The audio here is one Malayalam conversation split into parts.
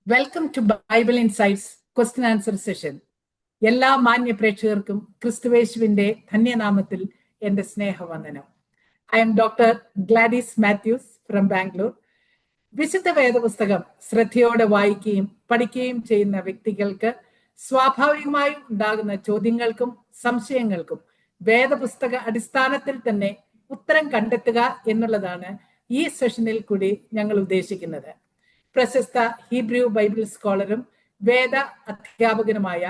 Welcome to Bible insights question answer session. എല്ലാ മാന്യ പ്രേക്ഷകർക്കും ക്രിസ്തുവേശുവിന്റെ ധന്യനാമത്തിൽ എന്റെ സ്നേഹവന്ദനം. I am doctor Gladys Mathews from Bangalore. വിശുദ്ധ വേദപുസ്തകം ശ്രദ്ധയോടെ വായിക്കുകയും പഠിക്കുകയും ചെയ്യുന്ന വ്യക്തികൾക്ക് സ്വാഭാവികമായും ഉണ്ടാകുന്ന ചോദ്യങ്ങൾക്കും സംശയങ്ങൾക്കും വേദപുസ്തക അടിസ്ഥാനത്തിൽ തന്നെ ഉത്തരം കണ്ടെത്തുക എന്നുള്ളതാണ് ഈ സെഷനിൽ കൂടി ഞങ്ങൾ ഉദ്ദേശിക്കുന്നത്. പ്രശസ്ത ഹീബ്രു ബൈബിൾ സ്കോളറും വേദ അധ്യാപകനുമായ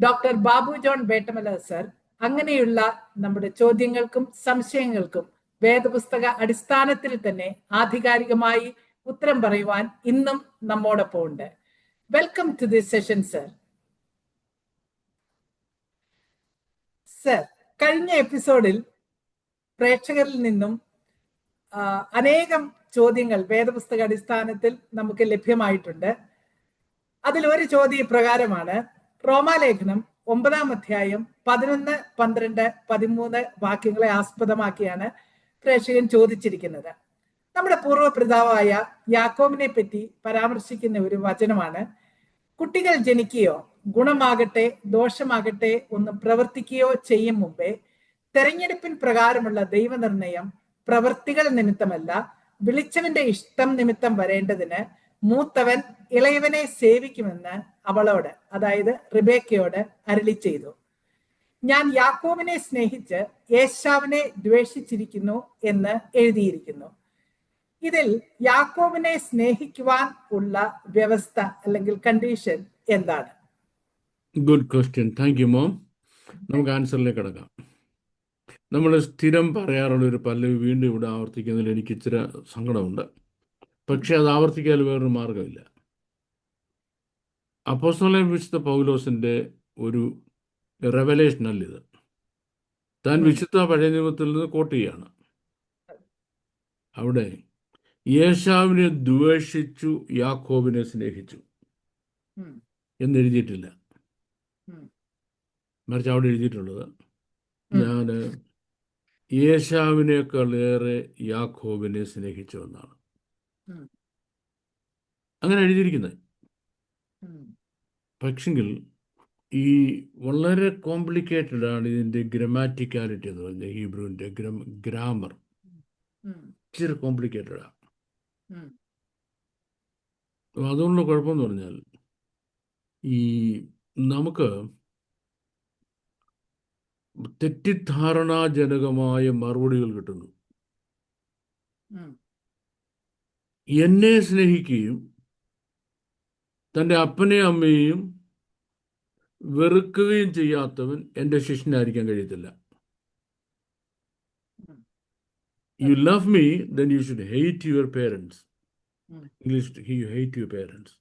doctor Babu John Vettamala sir അങ്ങനെയുള്ള നമ്മുടെ ചോദ്യങ്ങൾക്കും സംശയങ്ങൾക്കും വേദപുസ്തക അടിസ്ഥാനത്തിൽ തന്നെ ആധികാരികമായി ഉത്തരം പറയുവാൻ ഇന്നും നമ്മോടൊപ്പം ഉണ്ട്. Welcome to this session sir. Sir, കഴിഞ്ഞ എപ്പിസോഡിൽ പ്രേക്ഷകരിൽ നിന്നും അനേകം ചോദ്യങ്ങൾ വേദപുസ്തക അടിസ്ഥാനത്തിൽ നമുക്ക് ലഭ്യമായിട്ടുണ്ട്. അതിൽ ഒരു ചോദ്യം പ്രകാരമാണ്, റോമാലേഖനം 9-ാം അധ്യായം 11, 12, 13 വാക്യങ്ങളെ ആസ്പദമാക്കിയാണ് പ്രേക്ഷകൻ ചോദിച്ചിരിക്കുന്നത്. നമ്മുടെ പൂർവ്വപിതാവായ യാക്കോബിനെ പറ്റി പരാമർശിക്കുന്ന ഒരു വചനമാണ്, കുട്ടികൾ ജനിക്കുകയോ ഗുണമാകട്ടെ ദോഷമാകട്ടെ ഒന്നും പ്രവർത്തിക്കുകയോ ചെയ്യും മുമ്പേ തെരഞ്ഞെടുപ്പിൻ പ്രകാരമുള്ള ദൈവനിർണയം പ്രവൃത്തികൾ നിമിത്തമല്ല, വിളിച്ചവന്റെ ഇഷ്ടം നിമിത്തം വരേണ്ടതിന് മൂത്തവൻ ഇളയവനെ സേവിക്കുമെന്ന് അവളോട്, അതായത് റിബേക്കയോട് അരുളി ചെയ്തു. ഞാൻ യാക്കോബിനെ സ്നേഹിച്ച് ഏശാവിനെ ദ്വേഷിച്ചിരിക്കുന്നു എന്ന് എഴുതിയിരിക്കുന്നു. ഇതിൽ യാക്കോബിനെ സ്നേഹിക്കുവാൻ ഉള്ള വ്യവസ്ഥ അല്ലെങ്കിൽ കണ്ടീഷൻ എന്താണ്? Good question. Thank you mom. നമുക്ക് ആൻസറിലേക്ക് കിടക്കാം. നമ്മൾ സ്ഥിരം പറയാറുള്ള ഒരു പല്ലവി വീണ്ടും ഇവിടെ ആവർത്തിക്കുന്നതിൽ എനിക്ക് ഇച്ചിരി സങ്കടമുണ്ട്. പക്ഷെ അത് ആവർത്തിക്കാൻ വേറൊരു മാർഗമില്ല. അപ്പോസ്തലനായ വിശുദ്ധ പൗലോസിൻ്റെ ഒരു റെവലേഷൻ അല്ലിത്. താൻ വിശുദ്ധ പഴയ നിയമത്തിൽ നിന്ന് കോട്ട് ചെയ്യാണ്. അവിടെ ഏശാവിനെ ദ്വേഷിച്ചു യാക്കോബിനെ സ്നേഹിച്ചു എന്നെഴുതിയിട്ടില്ല. മറിച്ച് അവിടെ എഴുതിയിട്ടുള്ളത്, ഞാൻ ഏശാവിനേക്കാളേറെ യാക്കോബിനെ സ്നേഹിച്ചു എന്നാണ് അങ്ങനെ എഴുതിയിരിക്കുന്നത്. പക്ഷെങ്കിൽ ഈ വളരെ കോംപ്ലിക്കേറ്റഡ് ആണ് ഇതിൻ്റെ ഗ്രമാറ്റിക്കാലിറ്റി എന്ന് പറഞ്ഞാൽ. ഹീബ്രുവിൻ്റെ ഗ്രാമർ ഇച്ചിരി കോംപ്ലിക്കേറ്റഡാണ്. അതുകൊണ്ടുള്ള കുഴപ്പമെന്ന് പറഞ്ഞാൽ ഈ നമുക്ക് തെറ്റിദ്ധാരണാജനകമായ മറുപടികൾ കിട്ടുന്നു. എന്നെ സ്നേഹിക്കുകയും തൻ്റെ അപ്പനെയും അമ്മയെയും വെറുക്കുകയും ചെയ്യാത്തവൻ എൻ്റെ ശിഷ്യനായിരിക്കാൻ കഴിയത്തില്ല. You love me, then you should hate your parents. English, U hate your parents.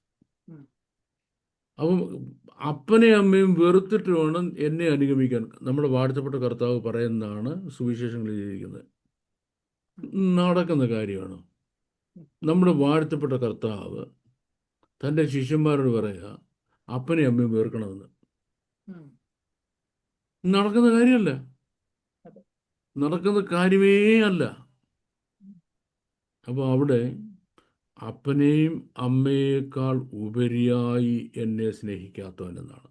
അപ്പം അപ്പനെ അമ്മയും വെറുത്തിട്ട് വേണം എന്നെ അനുഗമിക്കാൻ. നമ്മുടെ വാഴ്ത്തപ്പെട്ട കർത്താവ് പറയുന്നതാണ് സുവിശേഷങ്ങളിൽ എഴുതിയിരിക്കുന്നത്. നടക്കുന്ന കാര്യമാണ്. നമ്മുടെ വാഴ്ത്തപ്പെട്ട കർത്താവ് തൻ്റെ ശിഷ്യന്മാരോട് പറയുക, അപ്പനെ അമ്മയും വെറുക്കണമെന്ന്. നടക്കുന്ന കാര്യമല്ല, നടക്കുന്ന കാര്യമേ അല്ല. അപ്പോൾ അവിടെ അപ്പനെയും അമ്മയേക്കാൾ ഉപരിയായി എന്നെ സ്നേഹിക്കാത്തവനെന്നാണ്.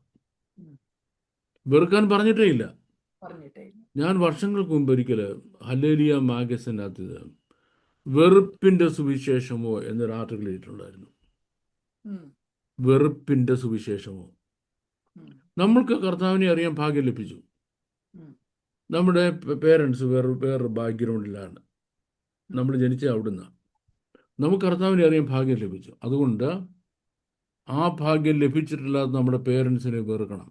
വെറുക്കാൻ പറഞ്ഞിട്ടേ ഇല്ല. ഞാൻ വർഷങ്ങൾക്ക് മുമ്പ് ഒരിക്കൽ ഹല്ലേലൂയ മാഗസിനകത്ത് വെറുപ്പിൻ്റെ സുവിശേഷമോ എന്നൊരു ആർട്ടിക്കിൾ എഴുതിയിട്ടുണ്ടായിരുന്നു. വെറുപ്പിൻ്റെ സുവിശേഷമോ. നമ്മൾക്ക് കർത്താവിനെ അറിയാൻ ഭാഗ്യം ലഭിച്ചു. നമ്മുടെ പേരൻസ് വേറൊരു ബാക്ക്ഗ്രൗണ്ടിലാണ്. നമ്മൾ ജനിച്ച അവിടുന്ന് നമുക്ക് കർത്താവിനെ അറിയാൻ ഭാഗ്യം ലഭിച്ചു. അതുകൊണ്ട് ആ ഭാഗ്യം ലഭിച്ചിട്ടില്ലാത്ത നമ്മുടെ പേരൻസിനെ വെറുക്കണം.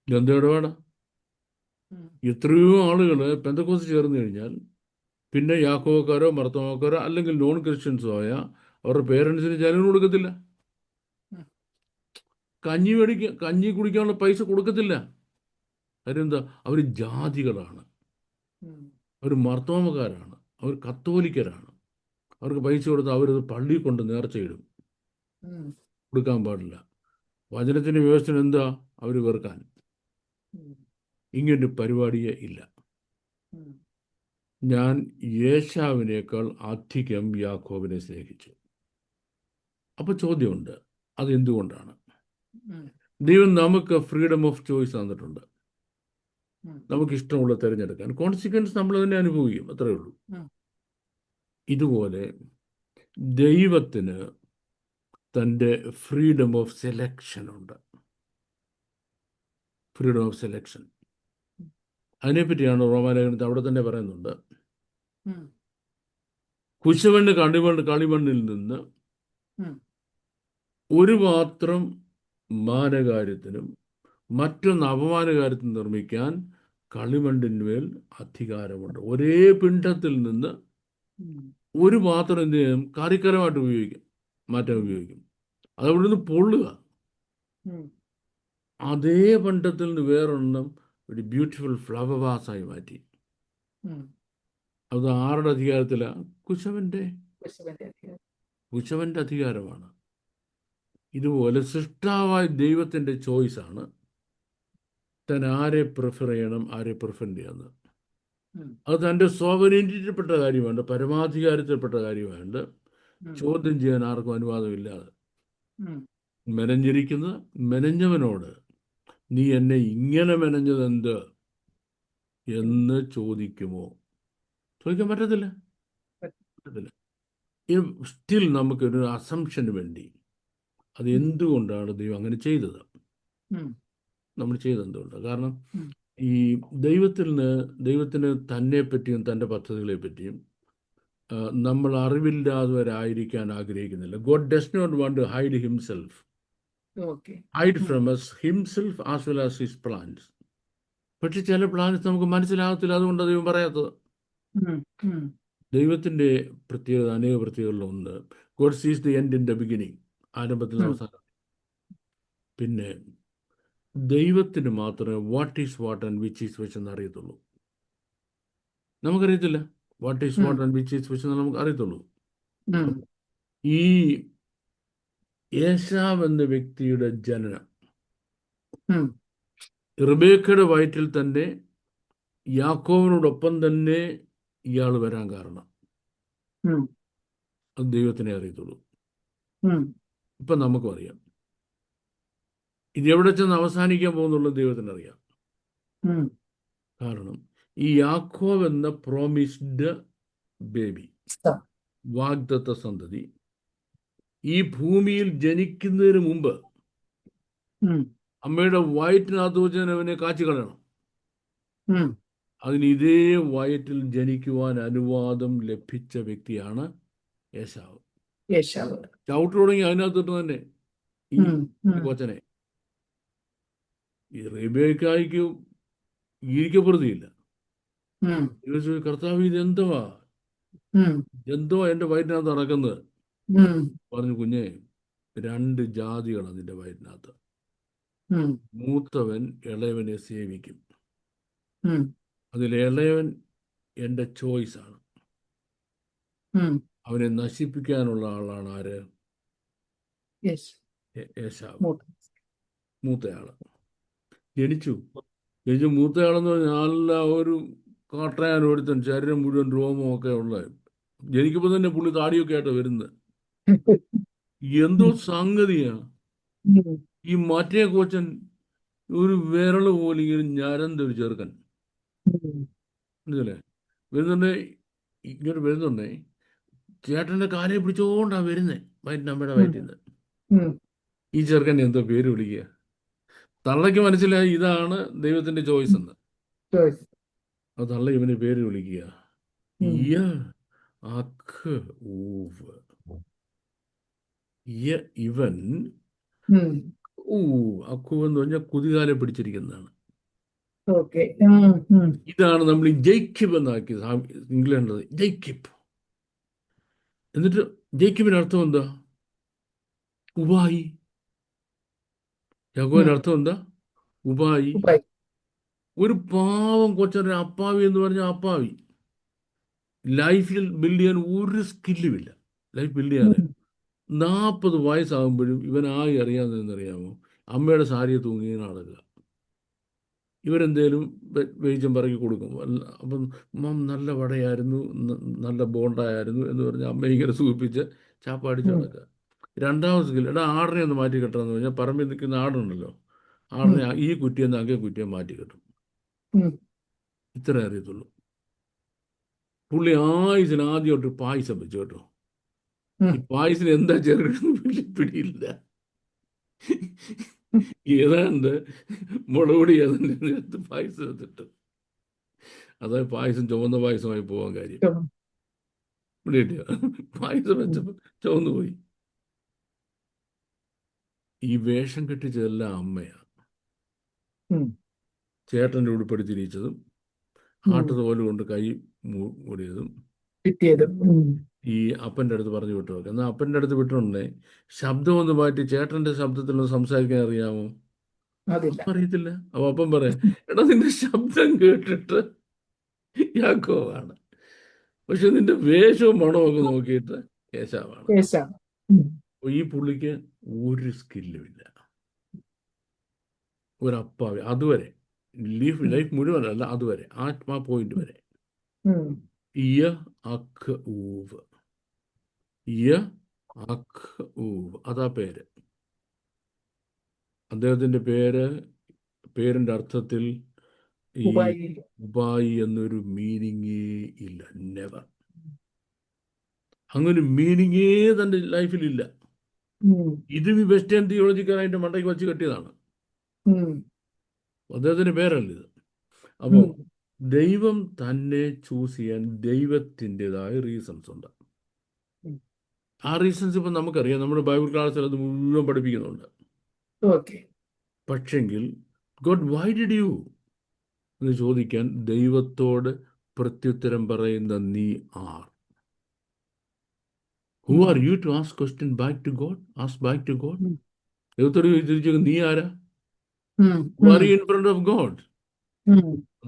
എന്താ ഇടപാടാ? എത്രയോ ആളുകൾ പെന്തക്കോസ്ത് ചേർന്ന് കഴിഞ്ഞാൽ പിന്നെ യാക്കോബക്കാരോ മർത്തോമാക്കാരോ അല്ലെങ്കിൽ നോൺ ക്രിസ്ത്യൻസോ ആയ അവരുടെ പേരൻസിന് ചെലവിന് കൊടുക്കത്തില്ല. കഞ്ഞി കുടിക്കാനുള്ള പൈസ കൊടുക്കത്തില്ല. കാര്യം എന്താ? അവർ ജാതികളാണ്, അവർ മർത്തോമക്കാരാണ്, അവർ കത്തോലിക്കരാണ്. അവർക്ക് പൈസ കൊടുത്ത് അവരത് പള്ളിയിൽ കൊണ്ട് നേർച്ചയിടും. കൊടുക്കാൻ പാടില്ല. വചനത്തിൻ്റെ വ്യവസ്ഥ എന്താ? അവർ വെറുക്കാൻ. ഇങ്ങനൊരു പരിപാടിയേ ഇല്ല. ഞാൻ ഏശാവിനേക്കാൾ അധികം യാക്കോബിനെ സ്നേഹിച്ചു. അപ്പോൾ ചോദ്യമുണ്ട്, അത് എന്തുകൊണ്ടാണ്? ഉം. ദൈവം നമുക്ക് ഫ്രീഡം ഓഫ് ചോയ്സ് തന്നിട്ടുണ്ട്. ഉം. നമുക്ക് ഇഷ്ടമുള്ള തിരഞ്ഞെടുക്കാൻ. കോൺസിക്വൻസ് നമ്മൾ തന്നെ അനുഭവിക്കും, അത്രയേ ഉള്ളൂ. ഉം. ഇതുപോലെ ദൈവത്തിന് തൻ്റെ ഫ്രീഡം ഓഫ് സെലക്ഷൻ ഉണ്ട്. ഫ്രീഡം ഓഫ് സെലക്ഷൻ, അതിനെപ്പറ്റിയാണ് റോമാലേഖനത്തിൽ അവിടെ തന്നെ പറയുന്നുണ്ട്. ഉം. കുശവന് കളിമണ്ണിൽ നിന്ന് ഉം. ഒരു പാത്രം മാനകാര്യത്തിനും മറ്റൊന്ന് അപമാനകാര്യത്തിനും നിർമ്മിക്കാൻ കളിമണ്ണിന്മേൽ അധികാരമുണ്ട്. ഒരേ പിണ്ഡത്തിൽ നിന്ന് ഉം. ഒരു പാത്രം എന്ത് ചെയ്യും? കറിക്കലമായിട്ട് മാറ്റാൻ ഉപയോഗിക്കും. അതവിടെ നിന്ന് പൊള്ളുക. ഉം. അതേ പണ്ടത്തിൽ നിന്ന് വേറൊന്നും ഒരു ബ്യൂട്ടിഫുൾ ഫ്ലവർ വാസായി മാറ്റി. ഉം. അത് ആരുടെ അധികാരത്തിലാണ്? കുശവൻ്റെ കുശവന്റെ അധികാരം. കുശവൻ്റെ അധികാരമാണ്. ഇതുപോലെ സൃഷ്ടാവായ ദൈവത്തിൻ്റെ ചോയ്സാണ് താൻ ആരെ പ്രിഫർ ചെയ്യണം, ആരെ പ്രിഫർ ചെയ്യാന്ന്. ഉം. അത് തൻ്റെ സോവറിനിറ്റിയിൽപ്പെട്ട കാര്യമുണ്ട്, പരമാധികാരത്തിൽപ്പെട്ട കാര്യമുണ്ട്. ഉം. ചോദ്യം ചെയ്യാൻ ആർക്കും അനുവാദമില്ലാതെ ഉം. മെനഞ്ഞിരിക്കുന്നത് മെനഞ്ഞവനോട് നീ എന്നെ ഇങ്ങനെ മെനഞ്ഞതെന്ത് എന്ന് ചോദിക്കുമോ? ചോദിക്കാൻ പറ്റത്തില്ല. സ്റ്റിൽ നമുക്കൊരു അസംഷന് വേണ്ടി അത് എന്തുകൊണ്ടാണ് ദൈവം അങ്ങനെ ചെയ്തത്, ഉം. നമ്മൾ ചെയ്തെന്തുകൊണ്ട്? കാരണം ഉം. ഈ ദൈവത്തിന് തന്നെ പറ്റിയും തൻ്റെ പദ്ധതികളെ പറ്റിയും നമ്മൾ അറിവില്ലാത്തവരായിരിക്കാൻ ആഗ്രഹിക്കുന്നില്ല. God does not want to hide himself, Okay. Hide from us himself as well as his plans. പക്ഷെ ചില പ്ലാൻസ് നമുക്ക് മനസ്സിലാകത്തില്ല, അതുകൊണ്ടാണ് ദൈവം പറയാത്തത്. ഉം. ഉം. ദൈവത്തിൻ്റെ പ്രത്യേകത, അനേക പ്രത്യേകതകളിലൊന്ന്, ഗോഡ് സീസ് the end in the beginning, ആരംഭത്തിൽ അവസാനം. പിന്നെ ദൈവത്തിന് മാത്രമേ what is what and which is which എന്ന് അറിയത്തുള്ളൂ. നമുക്കറിയത്തില്ല. What is what and which is which എന്ന് നമുക്ക് അറിയത്തുള്ളൂ. ഉം. ഈ ഏശാവ് എന്ന വ്യക്തിയുടെ ജനനം ഉം. റിബേക്കയുടെ വയറ്റിൽ തന്നെ യാക്കോബിനോടൊപ്പം തന്നെ ഇയാൾ വരാൻ കാരണം ഉം. അത് ദൈവത്തിനെ അറിയത്തുള്ളൂ. ഉം. ഇപ്പം നമുക്കും അറിയാം ഇത് എവിടെ ചെന്ന് അവസാനിക്കാൻ പോകുന്നുള്ളത് ദൈവത്തിനറിയാം. ഉം. കാരണം ഈ യാക്കോബ് എന്ന പ്രോമിസ്ഡ് ബേബി, വാഗ്ദത്ത സന്തതി, ഈ ഭൂമിയിൽ ജനിക്കുന്നതിന് മുമ്പ് ഉം. അമ്മയുടെ വയറ്റിനകത്ത് വെച്ച് അവനെ കാച്ചി കളയണം. ഉം. അതിന് ഇതേ വയറ്റിൽ ജനിക്കുവാൻ അനുവാദം ലഭിച്ച വ്യക്തിയാണ് ഏശാവ്. യേശാവ്. ചവിട്ട് തുടങ്ങി അതിനകത്തിട്ട് തന്നെ ഈ ഉം. ഉം. കൊച്ചനെ. ഈ റേബേക്കായിക്ക് ഈരിക്കപ്പെടുത്തിയില്ല. ഉം. കർത്താവ് ഇത് എന്തുവാ ഉം. എൻ്റെ വയറ്റിനകത്ത് നടക്കുന്നത്? ഉം. പറഞ്ഞു, കുഞ്ഞെ, 2 ജാതികൾ അതിൻ്റെ വയറ്റിനകത്ത്. ഉം. മൂത്തവൻ ഇളയവനെ സേവിക്കും. ഉം. അതിൽ ഇളയവൻ എൻ്റെ ചോയ്സാണ്. ഉം. അവനെ നശിപ്പിക്കാനുള്ള ആളാണ് ആര്? Yes. ഏശാവ്, മൂത്ത. മൂത്തയാള്. ജനിച്ചു മൂത്തയാളെന്ന് പറഞ്ഞാൽ നല്ല ഒരു കാട്ടയാൻ ഒരുത്തൻ, ശരീരം മുഴുവൻ രോമവും ഒക്കെ ഉള്ള. ജനിക്കുമ്പോൾ തന്നെ പുള്ളി താടിയൊക്കെ ആയിട്ട് വരുന്നത്. എന്തോ സംഗതിയാ. ഉം. ഈ മറ്റേ കോച്ചൻ ഒരു വിരള് പോലെ ഇങ്ങനെ ഞരന്തൊരു ചെറുക്കൻ. ഉം. മനസ്സിലെ വരുന്നുണ്ടേ, ഇങ്ങോട്ട് വരുന്നുണ്ടേ, ചേട്ടൻ്റെ കാലെ പിടിച്ചോണ്ടാ വരുന്നേ അമ്മയുടെ വയറ്റിൽ നിന്ന്. ഉം. ഈ ചെറുക്കൻ എന്തോ പേര് വിളിക്കുക. തള്ളയ്ക്ക് മനസ്സിലായി ഇതാണ് ദൈവത്തിന്റെ ചോയ്സ് എന്ന്. Choice. അത് തള്ള ഇവന് പേര് വിളിക്കുക. ഉം. ഇവൻ ഉം. അക്കു എന്ന് പറഞ്ഞാൽ കുതികാലെ പിടിച്ചിരിക്കുന്നതാണ്. Okay. ഉം. ഉം. ഇതാണ് നമ്മൾ ഈ ജയ്ക്കിബ് എന്നാക്കിയത് ഇംഗ്ലണ്ടിൽ. ജയ്ക്കിബ് എന്നിട്ട് ജയ്ക്കിബിന് അർത്ഥം എന്താ? ഉപായി. യാക്കോബിന്റെ അർത്ഥം എന്താ? ഉപായി. ഉപായി. ഒരു പാവം കൊച്ചൊരു അപ്പാവി എന്ന് പറഞ്ഞാൽ അപ്പാവി. ലൈഫിൽ ബിൽഡ് ചെയ്യാൻ ഒരു സ്കില്ലുമില്ല. ലൈഫ് ബിൽഡ് ചെയ്യാൻ 40 വയസ്സാകുമ്പോഴും ഇവനായി അറിയാമെന്നറിയാമോ? അമ്മയുടെ സാരിയെ തൂങ്ങി നടക്കുക. ഇവരെന്തേലും വേയിച്ചം പറക്കി കൊടുക്കും. അപ്പം മം നല്ല വടയായിരുന്നു, നല്ല ബോണ്ടായിരുന്നു എന്ന് പറഞ്ഞ് അമ്മ ഇങ്ങനെ സൂചിപ്പിച്ച് ചാപ്പാടിച്ച് നടക്കുക. രണ്ടാമത് സ്കിൽ, എടാ ആടിനെ ഒന്ന് മാറ്റി കെട്ടാന്ന് പറഞ്ഞാൽ പറമ്പിൽ നിൽക്കുന്ന ആടുണ്ടല്ലോ, ആടിനെ ഈ കുറ്റിയെന്ന് അങ്ങേ കുറ്റിയെ മാറ്റി കെട്ടും. ഇത്ര അറിയത്തുള്ളൂ. പുള്ളി ആയുസിന് ആദ്യമായിട്ട് പായസം വെച്ചു കേട്ടോ. ഈ പായസം എന്താ ചേർക്കണമെന്ന് പിടിയില്ല. ഏതാണ്ട് മുളക് പൊടി അതിൻ്റെ അകത്ത് പായസം വെച്ചിട്ട്, അതായത് പായസം ചുവന്ന പായസമായി പോകാൻ കാര്യം. പായസം വെച്ചപ്പോൾ ചുവന്നു പോയി. ഈ വേഷം കെട്ടിച്ചതെല്ലാം അമ്മയാ. ചേട്ടൻ്റെ ഉടുപ്പെടുത്തി തിരിച്ചതും ആട്ടുതോല് കൊണ്ട് കൈ മൂടിയതും ഈ അപ്പൻ്റെ അടുത്ത് പറഞ്ഞു വിട്ടു. എന്നാൽ അപ്പൻ്റെ അടുത്ത് വിട്ടുണ്ടേ ശബ്ദം ഒന്ന് മാറ്റി ചേട്ടൻ്റെ ശബ്ദത്തിലൊന്ന് സംസാരിക്കാൻ അറിയാമോ? അറിയത്തില്ല. അപ്പൊ അപ്പം പറയാം, എടാ നിന്റെ ശബ്ദം കേട്ടിട്ട് യാക്കോവാണ്, പക്ഷെ നിന്റെ വേഷവും മണവും ഒക്കെ നോക്കിയിട്ട് കേശാവാണ്. ഈ പുള്ളിക്ക് ഒരു സ്കില്ലുമില്ല, ഒരു അപ്പാവി അതുവരെ. ലൈഫ് മുഴുവനല്ല, അതുവരെ ആ പോയിന്റ് വരെ. അതാ പേര്. അദ്ദേഹത്തിന്റെ പേരിന്റെ അർത്ഥത്തിൽ ഈ ഉപായി എന്നൊരു മീനിങ്ങേ ഇല്ല. നെവർ. അങ്ങനെ മീനിങ്ങേ തന്റെ ലൈഫിലില്ല. ഇത് വെസ്റ്റേൺ തിയോളജിക്കാരായിട്ട് മണ്ടയ്ക്ക് വച്ച് കെട്ടിയതാണ്. അദ്ദേഹത്തിന്റെ പേരല്ല ഇത്. അപ്പോൾ ദൈവം തന്നെ ചൂസ് ചെയ്യാൻ ദൈവത്തിൻ്റെതായ റീസൺസ് ഉണ്ട്. ആ റീസൺസ് ഇപ്പം നമുക്കറിയാം, നമ്മുടെ ബൈബിൾ ക്ലാസ്സിൽ അത് മുഴുവൻ പഠിപ്പിക്കുന്നുണ്ട്. പക്ഷെങ്കിൽ ഗോഡ് വൈ ഡിഡ് യു എന്ന് ചോദിക്കാൻ ദൈവത്തോട് പ്രത്യുത്തരം പറയുന്ന നീ ആർ? Who are you to ask question back to God? Ask back to God. ദൈവത്തോട് തിരിച്ചു, നീ ആരാ? Who are you in front of God?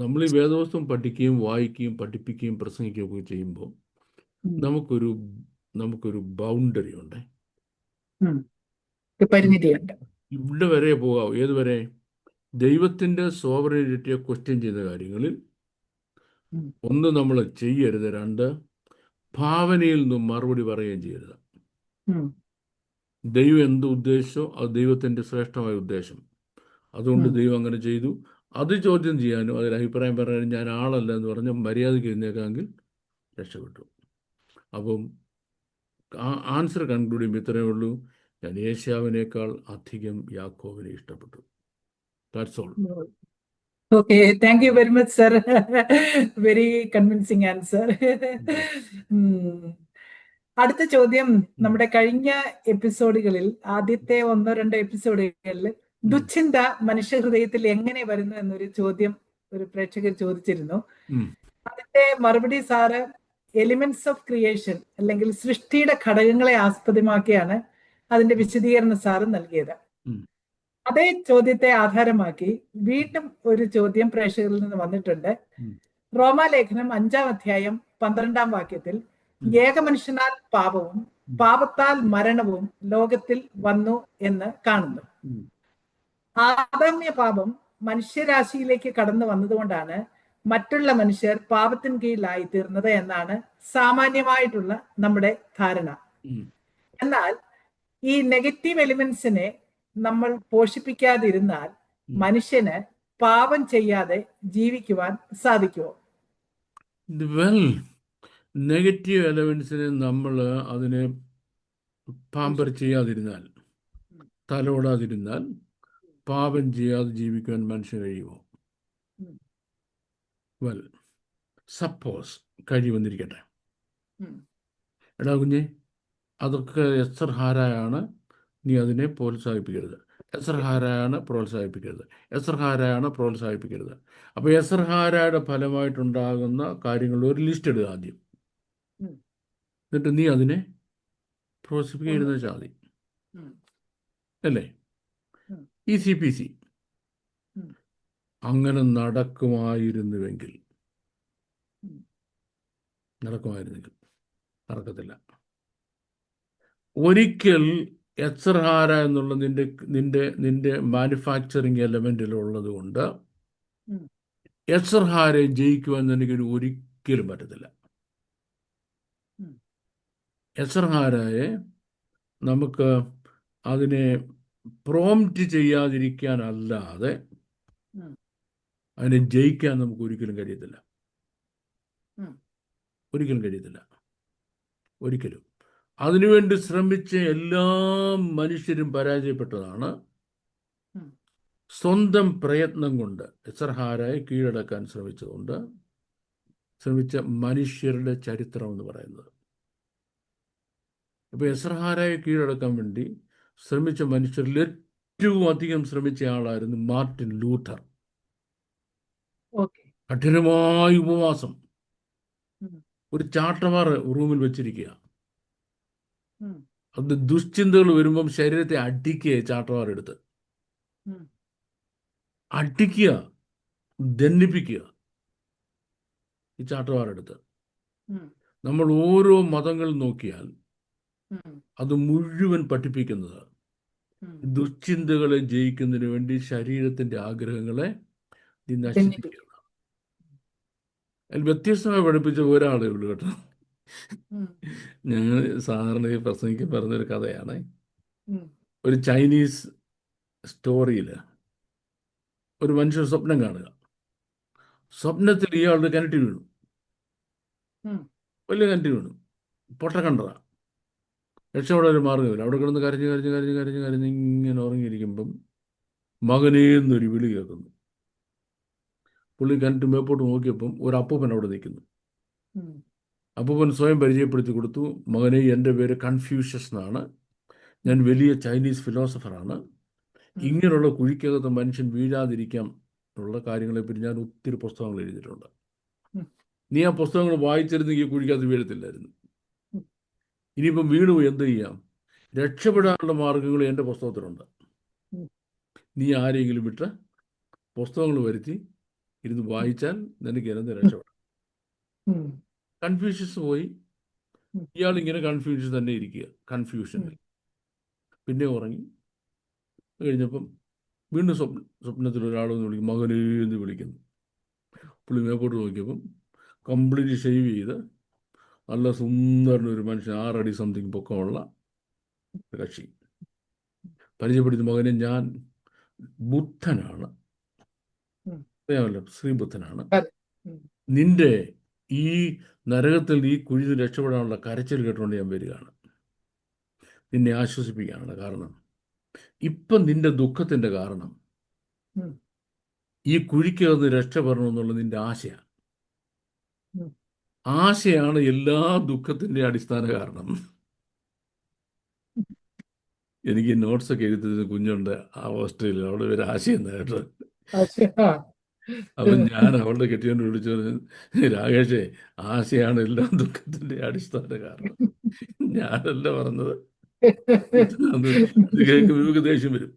നമ്മൾ ഈ വേദവസ്തും പഠിക്കുകയും വായിക്കുകയും പഠിപ്പിക്കുകയും പ്രസംഗിക്കുകയും ഒക്കെ ചെയ്യുമ്പോൾ നമുക്കൊരു ബൗണ്ടറി ഉണ്ട്, പരിമിതിയുണ്ട്. ഇവിടെ വരെ പോകാം. ഏതുവരെ? ദൈവത്തിന്റെ സോവറിനിറ്റിയെ ക്വസ്റ്റ്യൻ ചെയ്യുന്ന കാര്യങ്ങളിൽ ഒന്ന് നമ്മൾ ചെയ്യരുത്, രണ്ട് ഭാവനയിൽ നിന്നും മറുപടി പറയുകയും ചെയ്യരുത്. ദൈവം എന്ത് ഉദ്ദേശിച്ചോ അത് ദൈവത്തിന്റെ ശ്രേഷ്ഠമായ ഉദ്ദേശം, അതുകൊണ്ട് ദൈവം അങ്ങനെ ചെയ്തു. അത് ചോദ്യം ചെയ്യാനും അതിൽ അഭിപ്രായം പറയാനും ഞാൻ ആളല്ല എന്ന് പറഞ്ഞ് മര്യാദയ്ക്ക് ഇരുന്നേക്കാമെങ്കിൽ രക്ഷപ്പെട്ടു. അപ്പം ആൻസർ കൺക്ലൂഡ് ചെയ്യുമ്പോൾ ഇത്രയേ ഉള്ളൂ, ഞാൻ ഏശാവിനേക്കാൾ അധികം യാക്കോബിനെ ഇഷ്ടപ്പെട്ടു. That's all. Okay, thank you very much, sir. Very convincing answer. അടുത്ത ചോദ്യം, നമ്മുടെ കഴിഞ്ഞ എപ്പിസോഡുകളിൽ, ആദ്യത്തെ 1-2 എപ്പിസോഡുകളിൽ ദുശ്ചിന്ത മനുഷ്യഹൃദയത്തിൽ എങ്ങനെ വരുന്നു എന്നൊരു ചോദ്യം ഒരു പ്രേക്ഷകർ ചോദിച്ചിരുന്നു. അതിന്റെ മറുപടി സാറ് എലിമെന്റ്സ് ഓഫ് ക്രിയേഷൻ അല്ലെങ്കിൽ സൃഷ്ടിയുടെ ഘടകങ്ങളെ ആസ്പദമാക്കിയാണ് അതിന്റെ വിശദീകരണം സാറ് നൽകിയത്. അതേ ചോദ്യത്തെ ആധാരമാക്കി വീണ്ടും ഒരു ചോദ്യം പ്രേക്ഷകരിൽ നിന്ന് വന്നിട്ടുണ്ട്. റോമാലേഖനം 5-ാം അധ്യായം 12-ാം വാക്യത്തിൽ ഏകമനുഷ്യനാൽ പാപവും പാപത്താൽ മരണവും ലോകത്തിൽ വന്നു എന്ന് കാണുന്നു. ആദാമ്യ പാപം മനുഷ്യരാശിയിലേക്ക് കടന്നു വന്നതുകൊണ്ടാണ് മറ്റുള്ള മനുഷ്യർ പാപത്തിന് കീഴിലായി തീർന്നത് എന്നാണ് സാമാന്യമായിട്ടുള്ള നമ്മുടെ ധാരണ. എന്നാൽ ഈ നെഗറ്റീവ് എലിമെന്റ്സിനെ നമ്മൾ പോഷിപ്പിക്കാതിരുന്നാൽ മനുഷ്യന് പാപം ചെയ്യാതെ ജീവിക്കുവാൻ സാധിക്കുമോ? നെഗറ്റീവ് എലമെന്റ്സിനെ നമ്മൾ അതിനെ പാമ്പർ ചെയ്യാതിരുന്നാൽ, തലോടാതിരുന്നാൽ പാപം ചെയ്യാതെ ജീവിക്കുവാൻ മനുഷ്യന് കഴിയുമോ? സപ്പോസ് കഴിയുമെന്നിരിക്കട്ടെ. എടാ കുഞ്ഞെ, അതൊക്കെ എസ്സർഹാരായാണ്, നീ അതിനെ പ്രോത്സാഹിപ്പിക്കരുത്. എസ്സർഹാരായാണ് പ്രോത്സാഹിപ്പിക്കരുത്. എസ്സർഹാരായാണ് പ്രോത്സാഹിപ്പിക്കരുത്. അപ്പോൾ എസ്സർഹാരയുടെ ഫലമായിട്ടുണ്ടാകുന്ന കാര്യങ്ങളുടെ ഒരു ലിസ്റ്റ് ഇടുക ആദ്യം. എന്നിട്ട് നീ അതിനെ പ്രോത്സാഹിപ്പിക്കരുത് ചാതി അല്ലേ? ECPC അങ്ങനെ നടക്കുമായിരുന്നുവെങ്കിൽ നടക്കത്തില്ല. ഒരിക്കൽ എസ്സർഹാര എന്നുള്ള നിന്റെ മാനുഫാക്ചറിങ് എലമെന്റിലുള്ളത് കൊണ്ട് എസ്സർഹാരെ ജയിക്കുവാൻ എനിക്ക് ഒരിക്കലും പറ്റത്തില്ല. എസ്സർഹാരയെ നമുക്ക് അതിനെ പ്രോംപ്റ്റ് ചെയ്യാതിരിക്കാനല്ലാതെ ഉം. അതിനെ ജയിക്കാൻ നമുക്ക് ഒരിക്കലും കഴിയത്തില്ല. ഉം. ഒരിക്കലും കഴിയത്തില്ല. ഒരിക്കലും. അതിനുവേണ്ടി ശ്രമിച്ച എല്ലാ മനുഷ്യരും പരാജയപ്പെട്ടതാണ്. ഉം. സ്വന്തം പ്രയത്നം കൊണ്ട് എസർഹാരായി കീഴടക്കാൻ ശ്രമിച്ച മനുഷ്യരുടെ ചരിത്രം എന്ന് പറയുന്നത്. ഇപ്പൊ എസർഹാരായി കീഴടക്കാൻ വേണ്ടി ശ്രമിച്ച മനുഷ്യരിൽ ഏറ്റവും അധികം ശ്രമിച്ച ആളായിരുന്നു മാർട്ടിൻ ലൂഥർ. ഓക്കെ. കഠിനമായ ഉപവാസം, ഉം. ഒരു ചാട്ടവാർ റൂമിൽ വെച്ചിരിക്കുക. ഉം. അത് ദുശ്ചിന്തകൾ വരുമ്പം ശരീരത്തെ അടിക്കുക, ചാട്ടവാർ എടുത്ത് ഉം. അടിക്കുക, ദണ്ഡിപ്പിക്കുക ഈ ചാട്ടവാർ എടുത്ത്. ഉം. നമ്മൾ ഓരോ മതങ്ങൾ നോക്കിയാൽ ഉം. അത് മുഴുവൻ പഠിപ്പിക്കുന്നത് ഉം. ദുശ്ചിന്തകളെ ജയിക്കുന്നതിന് വേണ്ടി ശരീരത്തിന്റെ ആഗ്രഹങ്ങളെ നീ നശിപ്പിക്കുക. അതിൽ വ്യത്യസ്തമായി പഠിപ്പിച്ച ഒരാളേ ഉള്ളൂ കേട്ടോ. ഉം. ഞാൻ സാധാരണ ഈ പ്രസംഗിക്ക് പറഞ്ഞൊരു കഥയാണ്. ഉം. ഒരു ചൈനീസ് സ്റ്റോറിയിൽ ഒരു മനുഷ്യൻ സ്വപ്നം കാണുക. സ്വപ്നത്തിൽ ഇയാളുടെ കിണറ്റിൽ വീണു, ഉം. വലിയ കിണറ്റിൽ വീണു, പൊട്ടക്കണ്ടറ. രക്ഷപ്പെടാൻ ഒരു മാർഗ്ഗമില്ല. അവിടെ കിടന്ന് കരഞ്ഞ് കരഞ്ഞ് കരഞ്ഞ് കരഞ്ഞ് കരഞ്ഞ് ഇങ്ങനെ ഉറങ്ങിയിരിക്കുമ്പം മകനേന്നൊരു വിളി കേൾക്കുന്നു. പുള്ളി കിണറ്റ് മേപ്പോട്ട് നോക്കിയപ്പം ഒരു അപ്പൂപ്പൻ അവിടെ നിൽക്കുന്നു. ഉം. അപ്പൂപ്പൻ സ്വയം പരിചയപ്പെടുത്തി കൊടുത്തു. മകനെ, എൻ്റെ പേര് കൺഫ്യൂഷ്യസ് എന്നാണ്, ഞാൻ വലിയ ചൈനീസ് ഫിലോസഫറാണ്. ഇങ്ങനെയുള്ള കുഴിക്കകത്ത് മനുഷ്യൻ വീഴാതിരിക്കാൻ ഉള്ള കാര്യങ്ങളെപ്പറ്റി ഞാൻ ഒത്തിരി പുസ്തകങ്ങൾ എഴുതിയിട്ടുണ്ട്. നീ ആ പുസ്തകങ്ങൾ വായിച്ചിരുന്നെങ്കിൽ കുഴിക്കകത്ത് വീഴത്തില്ലായിരുന്നു. ഇനിയിപ്പം വീണുപോയി എന്ത് ചെയ്യാം? രക്ഷപ്പെടാനുള്ള മാർഗങ്ങൾ എൻ്റെ പുസ്തകത്തിലുണ്ട്. നീ ആരെങ്കിലും വിട്ട് പുസ്തകങ്ങൾ വരുത്തി ഇരുന്ന് വായിച്ചാൽ നിനക്ക് ഇരുന്ന് രക്ഷപ്പെടാം. കൺഫ്യൂഷ്യസ് പോയി. ഇയാളിങ്ങനെ കൺഫ്യൂഷൻ തന്നെ ഇരിക്കുക, കൺഫ്യൂഷനിൽ. പിന്നെ ഉറങ്ങി കഴിഞ്ഞപ്പം വീണ്ടും സ്വപ്നത്തിൽ ഒരാളെന്ന് വിളിക്കും, മകനേ എന്ന് വിളിക്കുന്നു. പുള്ളി മേപ്പോട്ട് നോക്കിയപ്പം കംപ്ലീറ്റ് ഷേവ് ചെയ്ത് നല്ല സുന്ദരനൊരു മനുഷ്യൻ, 6 അടി സംതിങ് പൊക്കമുള്ള കക്ഷി. പരിചയപ്പെടുത്തി, മകനെ ഞാൻ ബുദ്ധനാണ്, അറിയാമല്ലോ, ശ്രീബുദ്ധനാണ്. നിന്റെ ഈ നരകത്തിൽ ഈ കുഴിയിൽ രക്ഷപ്പെടാനുള്ള കരച്ചിൽ കേട്ടുകൊണ്ട് ഞാൻ വരികയാണ്, നിന്നെ ആശ്വസിപ്പിക്കാനാണ്. കാരണം ഇപ്പം നിന്റെ ദുഃഖത്തിന്റെ കാരണം ഈ കുഴിക്കകത്ത് രക്ഷപ്പെടണമെന്നുള്ള നിന്റെ ആശയാണ്. ആശയാണ് എല്ലാ ദുഃഖത്തിന്റെ അടിസ്ഥാന കാരണം. എനിക്ക് നോട്ട്സൊക്കെ എഴുതുന്ന കുഞ്ഞുണ്ട് ആ ഓസ്ട്രേലിയ, അവിടെ ഒരു ആശയം കേട്ടോ. അപ്പം ഞാൻ അവളുടെ കെട്ടിയോണ്ട് വിളിച്ചു പറഞ്ഞു, രാകേഷേ, ആശയാണ് എല്ലാ ദുഃഖത്തിന്റെ അടിസ്ഥാന കാരണം. ഞാനല്ല പറഞ്ഞത്. ഇത് കേൾക്കുമ്പോൾ ഇവർക്ക് ദേഷ്യം വരും.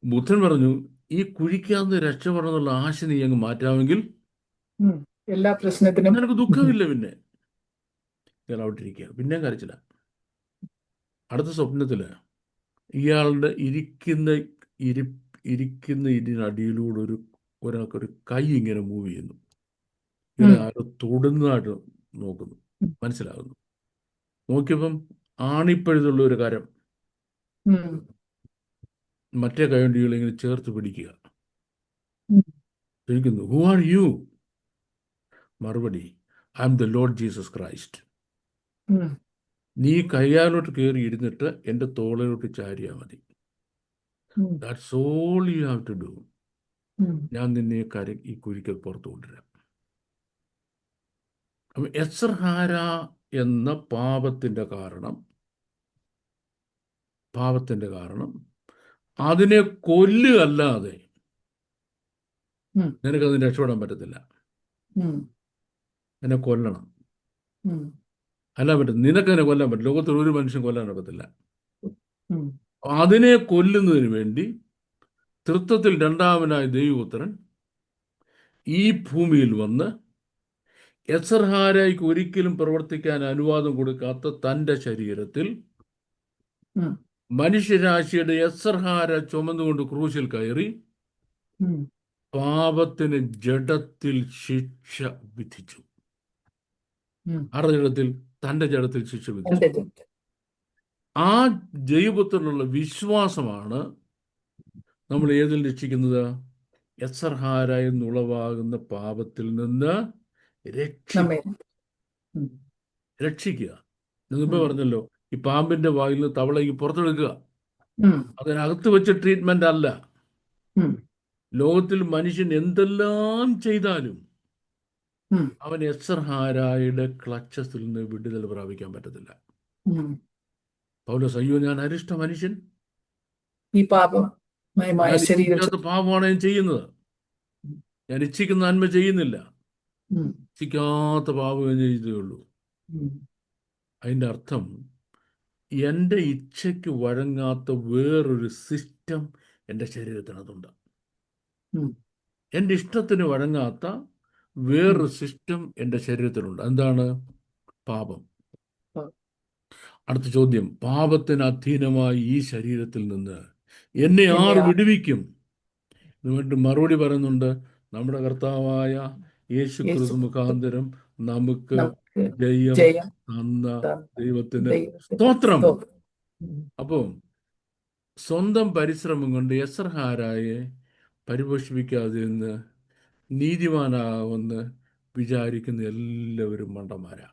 ബുദ്ധൻ പറഞ്ഞു, ഈ കുഴിക്കാന്ന് രക്ഷപ്പെടണം എന്നുള്ള ആശ നീ അങ്ങ് മാറ്റാമെങ്കിൽ എല്ലാ പ്രശ്നത്തിനും നിനക്ക് ദുഃഖമില്ല. പിന്നെ ഇയാളവിട്ടിരിക്കുക, പിന്നെ കരച്ചില്ല. അടുത്ത സ്വപ്നത്തില് ഇയാളുടെ ഇരിക്കുന്ന ഇതിനടിയിലൂടെ ഒരാൾക്കൊരു കൈ ഇങ്ങനെ മൂവ് ചെയ്യുന്നു. ഇയാളെ ആരോ തൊടുന്നതായിട്ട് നോക്കുന്നു, മനസ്സിലാകുന്നു. നോക്കിയപ്പം ആണിപ്പഴുതുള്ള ഒരു കരം മറ്റേ കൈ കൊണ്ട് ഇയാളിങ്ങനെ ചേർത്ത് പിടിക്കുക. ചോദിക്കുന്നു, ഹു ആർ യു? മറുപടി, I am the lord Jesus Christ. നീ കയ്യാലോട്ട് കയറി ഇരുന്നിട്ട് എൻ്റെ തോളിലോട്ട് ചാരിയാൽ മതി. That's all you have to do. ഞാൻ നിന്നെ ഈ കുഴിക്കൽ പുറത്തു കൊണ്ടുവരാം. അപ്പം എസർഹാര എന്ന പാപത്തിന്റെ കാരണം അതിനെ കൊല്ലുകയല്ലാതെ നിനക്കതിന് രക്ഷപ്പെടാൻ പറ്റത്തില്ല. എന്നെ കൊല്ലണം, അല്ല പറ്റും. നിനക്കതിനെ കൊല്ലാൻ പറ്റും. ലോകത്തിൽ ഒരു മനുഷ്യൻ കൊല്ലാൻ പറ്റത്തില്ല. അതിനെ കൊല്ലുന്നതിന് വേണ്ടി തൃത്വത്തിൽ രണ്ടാമനായ ദൈവപുത്രൻ ഈ ഭൂമിയിൽ വന്ന് എസർഹാരയ്ക്ക് ഒരിക്കലും പ്രവർത്തിക്കാൻ അനുവാദം കൊടുക്കാത്ത തൻ്റെ ശരീരത്തിൽ മനുഷ്യരാശിയുടെ എസർഹാര ചുമന്നുകൊണ്ട് ക്രൂശിൽ കയറി പാപത്തിന് ജഡത്തിൽ ശിക്ഷ വിധിച്ചു. ആരുടെ ജഡത്തിൽ? തൻ്റെ ജഡത്തിൽ ശിക്ഷ വിധിച്ചു. ആ ദൈവത്തിലുള്ള വിശ്വാസമാണ് നമ്മൾ ഏതിൽ രക്ഷിക്കുന്നത്? യത്സർഹാര എന്നുളവാകുന്ന പാപത്തിൽ നിന്ന് നമ്മെ രക്ഷിക്കുക. മുമ്പേ പറഞ്ഞല്ലോ, ഈ പാമ്പിന്റെ വായിൽ നിന്ന് തവളയ്ക്ക് പുറത്തെടുക്കുക. അതിനകത്ത് വെച്ച ട്രീറ്റ്മെന്റ് അല്ല. ലോകത്തിൽ മനുഷ്യൻ എന്തെല്ലാം ചെയ്താലും അവൻ യത്സർഹാരയുടെ ക്ലച്ചസിൽ നിന്ന് വിടുതൽ പ്രാപിക്കാൻ പറ്റത്തില്ല. പൗലോസ്, അയ്യോ ഞാൻ അരിഷ്ട മനുഷ്യൻ, ഈ പാപമയമായ ഞാൻ ശരീരം ഇച്ഛിക്കാത്ത പാപമാണ് ഞാൻ ചെയ്യുന്നത്, ഞാൻ ഇച്ഛിക്കുന്ന നന്മ ചെയ്യുന്നില്ല, ഇച്ഛിക്കാത്ത പാപം ഞാൻ ചെയ്തേ ഉള്ളൂ. അതിൻ്റെ അർത്ഥം എൻ്റെ ഇച്ഛയ്ക്ക് വഴങ്ങാത്ത വേറൊരു സിസ്റ്റം എൻ്റെ ശരീരത്തിനകത്തുണ്ട്. എൻ്റെ ഇഷ്ടത്തിന് വഴങ്ങാത്ത വേറൊരു സിസ്റ്റം എൻ്റെ ശരീരത്തിലുണ്ട്. എന്താണ്? പാപം. അടുത്ത ചോദ്യം, പാപത്തിന് അധീനമായി ഈ ശരീരത്തിൽ നിന്ന് എന്നെ ആർ വിടുവിക്കും? എന്നിട്ട് മറുപടി പറയുന്നുണ്ട്, നമ്മുടെ കർത്താവായ യേശു ക്രിസ്തു മുഖാന്തരം നമുക്ക് ജയം തന്ന ദൈവത്തിന് സ്തോത്രം. അപ്പോൾ സ്വന്തം പരിശ്രമം കൊണ്ട് യത്സർഹാരയെ പരിപോഷിപ്പിക്കാതെ നിന്ന് നീതിമാനാകുമെന്ന് വിചാരിക്കുന്ന എല്ലാവരും മണ്ടന്മാരാ.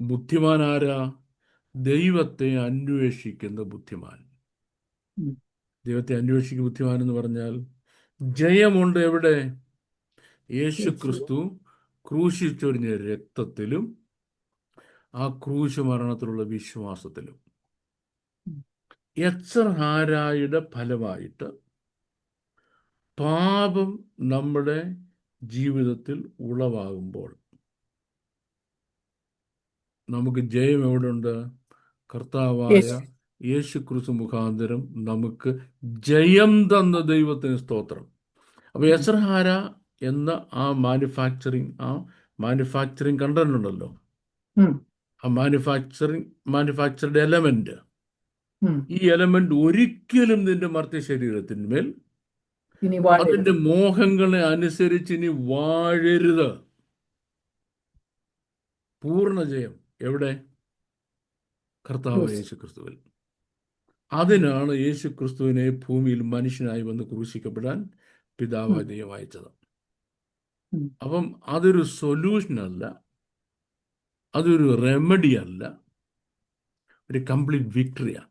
ബുദ്ധിമാനാരാ? ദൈവത്തെ അന്വേഷിക്കുന്ന ബുദ്ധിമാൻ. ദൈവത്തെ അന്വേഷിക്കുന്ന ബുദ്ധിമാൻ എന്ന് പറഞ്ഞാൽ ജയമുണ്ട് എവിടെ? യേശു ക്രിസ്തു ക്രൂശിൽ ചൊരിഞ്ഞ രക്തത്തിലും ആ ക്രൂശ് മരണത്തിലുള്ള വിശ്വാസത്തിലും. യത്സർഹാരയുടെ ഫലമായിട്ട് പാപം നമ്മുടെ ജീവിതത്തിൽ ഉളവാകുമ്പോൾ നമുക്ക് ജയം എവിടെ ഉണ്ട്? കർത്താവായ യേശു ക്രിസ്തു മുഖാന്തരം നമുക്ക് ജയം തന്ന ദൈവത്തിന് സ്തോത്രം. അപ്പൊ യത്സർഹാര എന്ന ആ മാനുഫാക്ചറിങ് കണ്ടന്റ് ഉണ്ടല്ലോ, ആ മാനുഫാക്ചർഡ് എലമെന്റ്, ഈ എലമെന്റ് ഒരിക്കലും നിന്റെ മർത്യശരീരത്തിന്മേൽ അതിന്റെ മോഹങ്ങളെ അനുസരിച്ച് ഇനി വാഴരുത്. പൂർണ്ണ ജയം എവിടെ? കർത്താവ് യേശു ക്രിസ്തുവിൽ. അതിനാണ് യേശു ക്രിസ്തുവിനെ ഭൂമിയിൽ മനുഷ്യനായി വന്ന് ക്രൂശിക്കപ്പെടാൻ പിതാവായ ദൈവം അയച്ചത്. അപ്പം അതൊരു സൊല്യൂഷൻ അല്ല, അതൊരു റെമഡി അല്ല, ഒരു കംപ്ലീറ്റ് വിക്ടറിയാണ്.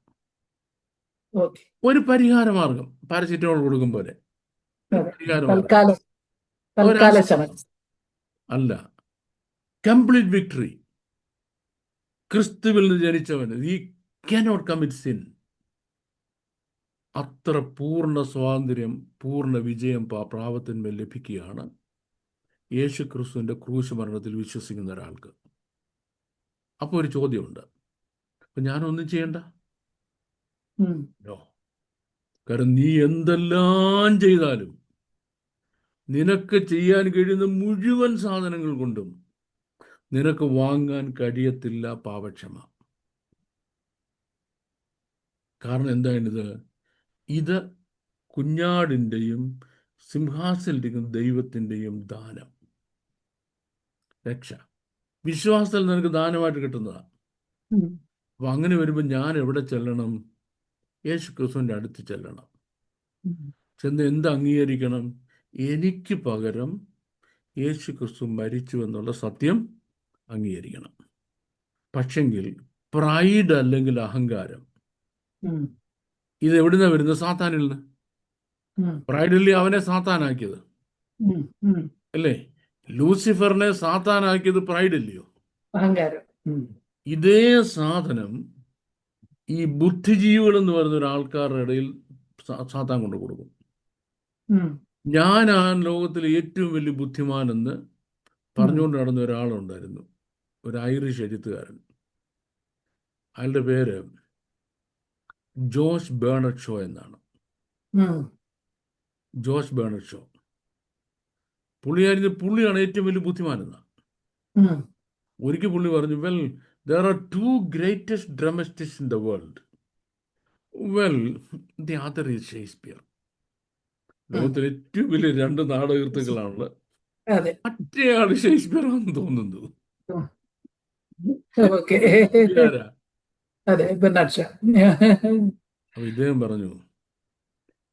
ഒരു പരിഹാര മാർഗം, പാരസിറ്റമോൾ കൊടുക്കും പോലെ അല്ല, കംപ്ലീറ്റ് വിക്ടറി. ക്രിസ്തുവിൽ നിന്ന് ജനിച്ചവന് he cannot commit sin. അത്ര പൂർണ്ണ സ്വാതന്ത്ര്യം, പൂർണ്ണ വിജയം പാപത്തിന്മേൽ ലഭിക്കുകയാണ് യേശു ക്രിസ്തുവിന്റെ ക്രൂശ് മരണത്തിൽ വിശ്വസിക്കുന്ന ഒരാൾക്ക്. അപ്പോൾ ഒരു ചോദ്യമുണ്ട്, അപ്പൊ ഞാനൊന്നും ചെയ്യണ്ട? കാരണം നീ എന്തെല്ലാം ചെയ്താലും നിനക്ക് ചെയ്യാൻ കഴിയുന്ന മുഴുവൻ സാധനങ്ങൾ കൊണ്ടും നിനക്ക് വാങ്ങാൻ കഴിയത്തില്ല പാപക്ഷമ. കാരണം എന്താണിത്? ഇത് കുഞ്ഞാടിൻ്റെയും സിംഹാസനത്തിലിരിക്കുന്ന ദൈവത്തിൻ്റെയും ദാനം, രക്ഷ. വിശ്വാസത്തിൽ നിനക്ക് ദാനമായിട്ട് കിട്ടുന്നതാണ്. അപ്പൊ അങ്ങനെ വരുമ്പോൾ ഞാൻ എവിടെ ചെല്ലണം? യേശു ക്രിസ്തുവിൻ്റെ അടുത്ത് ചെല്ലണം. ചെന്ന് എന്ത് അംഗീകരിക്കണം? എനിക്ക് പകരം യേശു ക്രിസ്തു മരിച്ചു എന്നുള്ള സത്യം അംഗീകരിക്കണം. പക്ഷെങ്കിൽ പ്രൈഡ് അല്ലെങ്കിൽ അഹങ്കാരം, ഇത് എവിടുന്ന വരുന്നത്? സാത്താനിൽ നിന്ന്. പ്രൈഡല്ലേ അവനെ സാത്താനാക്കിയത്, അല്ലേ? ലൂസിഫറിനെ സാത്താനാക്കിയത് പ്രൈഡ് അല്ലയോ? അഹങ്കാരം. ഇതേ സാധനം ഈ ബുദ്ധിജീവികൾ എന്ന് പറയുന്ന ഒരാൾക്കാരുടെ ഇടയിൽ സാത്താൻ കൊണ്ട് കൊടുക്കും. ഞാനാണ് ലോകത്തിലെ ഏറ്റവും വലിയ ബുദ്ധിമാനെന്ന് പറഞ്ഞുകൊണ്ട് നടന്ന ഒരാളുണ്ടായിരുന്നു, ഒരു ഐറിഷ് എഴുത്തുകാരൻ. അയാളുടെ പേര് ജോഷ് ബേണറ്റ് ഷോ എന്നാണ്. ജോഷ് ബേണറ്റ് ഷോ. പുള്ളിയാണ് ഏറ്റവും വലിയ ബുദ്ധിമാനെന്ന. ഒരിക്കൽ പുള്ളി പറഞ്ഞു, well there are two greatest dramatists in the world. Well, the other is Shakespeare. ലോകത്തിലെ ഏറ്റവും വലിയ രണ്ട് നാടകൃത്തുക്കളാണുള്ളത്. മറ്റേയാള് ഷേക്സ്പിയർ ആണെന്ന് തോന്നുന്നു. ഓക്കെ. ഇതാരാ? അതെ, ബെർണാഡ് ഷാ. അപ്പൊ ഇദ്ദേഹം പറഞ്ഞു,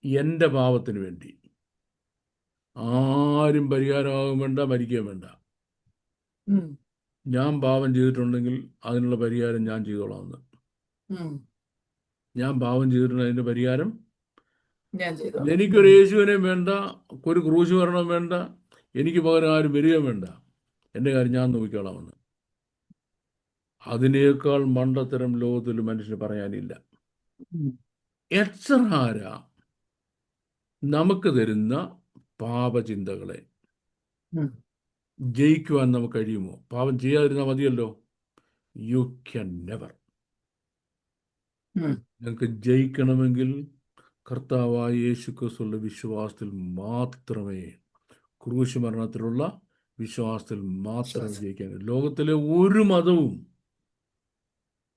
എൻ്റെ പാപത്തിന് വേണ്ടി ആരും പരിഹാരമാകും വേണ്ട, മരിക്കുകയും വേണ്ട. ഉം, ഞാൻ പാപം ചെയ്തിട്ടുണ്ടെങ്കിൽ അതിനുള്ള പരിഹാരം ഞാൻ ചെയ്തോളാമെന്ന്. ഉം. ഞാൻ പാപം ചെയ്തിട്ടുണ്ടെങ്കിൽ അതിൻ്റെ പരിഹാരം ഞാൻ ചെയ്തോളാം. എനിക്കൊരു യേശുവിനെയും വേണ്ട, ഒരു ക്രൂശ് മരണം വേണ്ട, എനിക്ക് പകരം ആരും വരികയും വേണ്ട, എൻ്റെ കാര്യം ഞാൻ നോക്കിക്കോളാമെന്ന്. അതിനേക്കാൾ മണ്ടത്തരം ലോകത്തിൽ മനുഷ്യന് പറയാനില്ല. ഉം, എത്സഹാര നമുക്ക് തരുന്ന പാപചിന്തകളെ ഉം, ജയിക്കുവാൻ നമുക്ക് കഴിയുമോ? പാപം ചെയ്യാതിരുന്നാൽ മതിയല്ലോ. U can never. ഉം. നിങ്ങൾക്ക് ജയിക്കണമെങ്കിൽ കർത്താവായ യേശു ക്രിസ്തുവിലുള്ള വിശ്വാസത്തിൽ മാത്രമേ, ക്രൂശ് മരണത്തിലുള്ള വിശ്വാസത്തിൽ മാത്രമേ ജയിക്കാൻ കഴിയൂ. ലോകത്തിലെ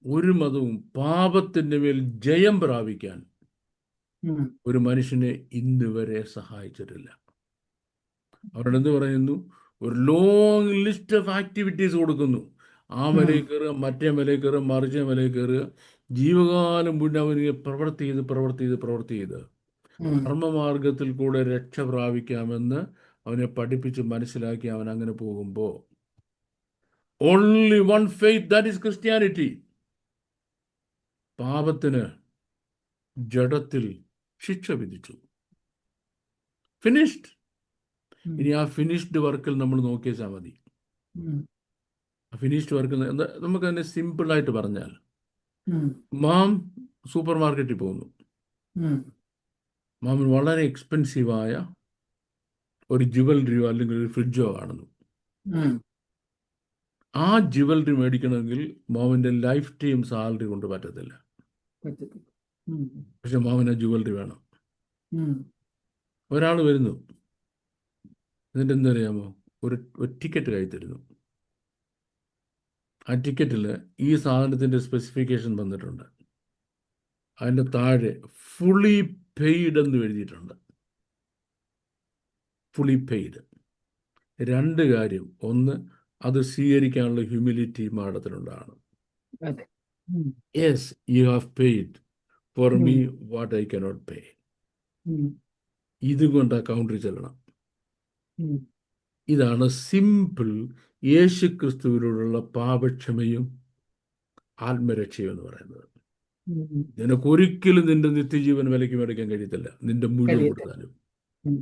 ഒരു മതവും പാപത്തിൻ്റെ മേൽ ജയം പ്രാപിക്കാൻ ഉം. ഒരു മനുഷ്യനെ ഇന്ന് വരെ സഹായിച്ചിട്ടില്ല. അവരോട് എന്ത് പറയുന്നു? ഒരു ലോങ് ലിസ്റ്റ് ഓഫ് ആക്ടിവിറ്റീസ് കൊടുക്കുന്നു. ആ മലയിൽ കയറുക, മറ്റേ മലയിൽ കയറുക, മറിച്ച മലയിൽ കയറുക. ജീവകാലം മുഴുവൻ അവന് പ്രവർത്തി ചെയ്ത് ഉം. ധർമ്മമാർഗത്തിൽ കൂടെ രക്ഷ പ്രാപിക്കാമെന്ന് അവനെ പഠിപ്പിച്ച് മനസ്സിലാക്കി അവൻ അങ്ങനെ പോകുമ്പോൾ, only one faith, that is Christianity. പാപത്തിന് ജഡത്തിൽ ശിക്ഷ വിധിച്ചു. ഫിനിഷ്ഡ്. ഉം. ഇനി ആ ഫിനിഷ്ഡ് വർക്കിൽ നമ്മൾ നോക്കിയാൽ മതി. ഉം. ഫിനിഷ്ഡ് വർക്ക് നമുക്ക് തന്നെ സിമ്പിളായിട്ട് പറഞ്ഞാൽ, ഉം. മാം സൂപ്പർ മാർക്കറ്റിൽ പോകുന്നു. ഉം. മാമിന് വളരെ എക്സ്പെൻസീവായ ഒരു ജുവലറിയോ അല്ലെങ്കിൽ ഒരു ഫ്രിഡ്ജോ കാണുന്നു. ഉം. ആ ജുവലറി മേടിക്കണമെങ്കിൽ മാമിൻ്റെ ലൈഫ് ടൈം സാലറി കൊണ്ട് പറ്റത്തില്ല. പറ്റത്തില്ല. ഉം. പക്ഷെ മാമിന് ആ ജുവലറി വേണം. ഉം. ഒരാൾ വരുന്നു, എന്നിട്ട് എന്തറിയാമോ, ഒരു ടിക്കറ്റ് കയ്യിൽ തരുന്നു. ആ ടിക്കറ്റിൽ ഈ സാധനത്തിൻ്റെ സ്പെസിഫിക്കേഷൻ വന്നിട്ടുണ്ട്. അതിൻ്റെ താഴെ ഫുള്ളി പെയ്ഡ് എന്ന് എഴുതിയിട്ടുണ്ട്. Fully paid. രണ്ട് കാര്യം. ഒന്ന്, അത് സ്വീകരിക്കാനുള്ള ഹ്യൂമിലിറ്റി മാഡത്തിനുണ്ടാണ്. അതെ. ഉം. Yes, you have paid for ഉം. മീ വാട്ട് ഐ കനോട്ട് പേ. ഉം. ഇതുകൊണ്ട് ആ കൗണ്ടറിൽ ചെല്ലണം. ഉം. ഇതാണ് സിമ്പിൾ യേശു ക്രിസ്തുവിനോടുള്ള പാപക്ഷമയും ആത്മരക്ഷയും എന്ന് പറയുന്നത്. ഉം. നിനക്കൊരിക്കലും നിന്റെ നിത്യജീവൻ വിലയ്ക്ക് മേടിക്കാൻ കഴിയത്തില്ല. നിന്റെ മുഴുവൻ കഴിയത്തില്ല. കൊടുത്താലും ഉം.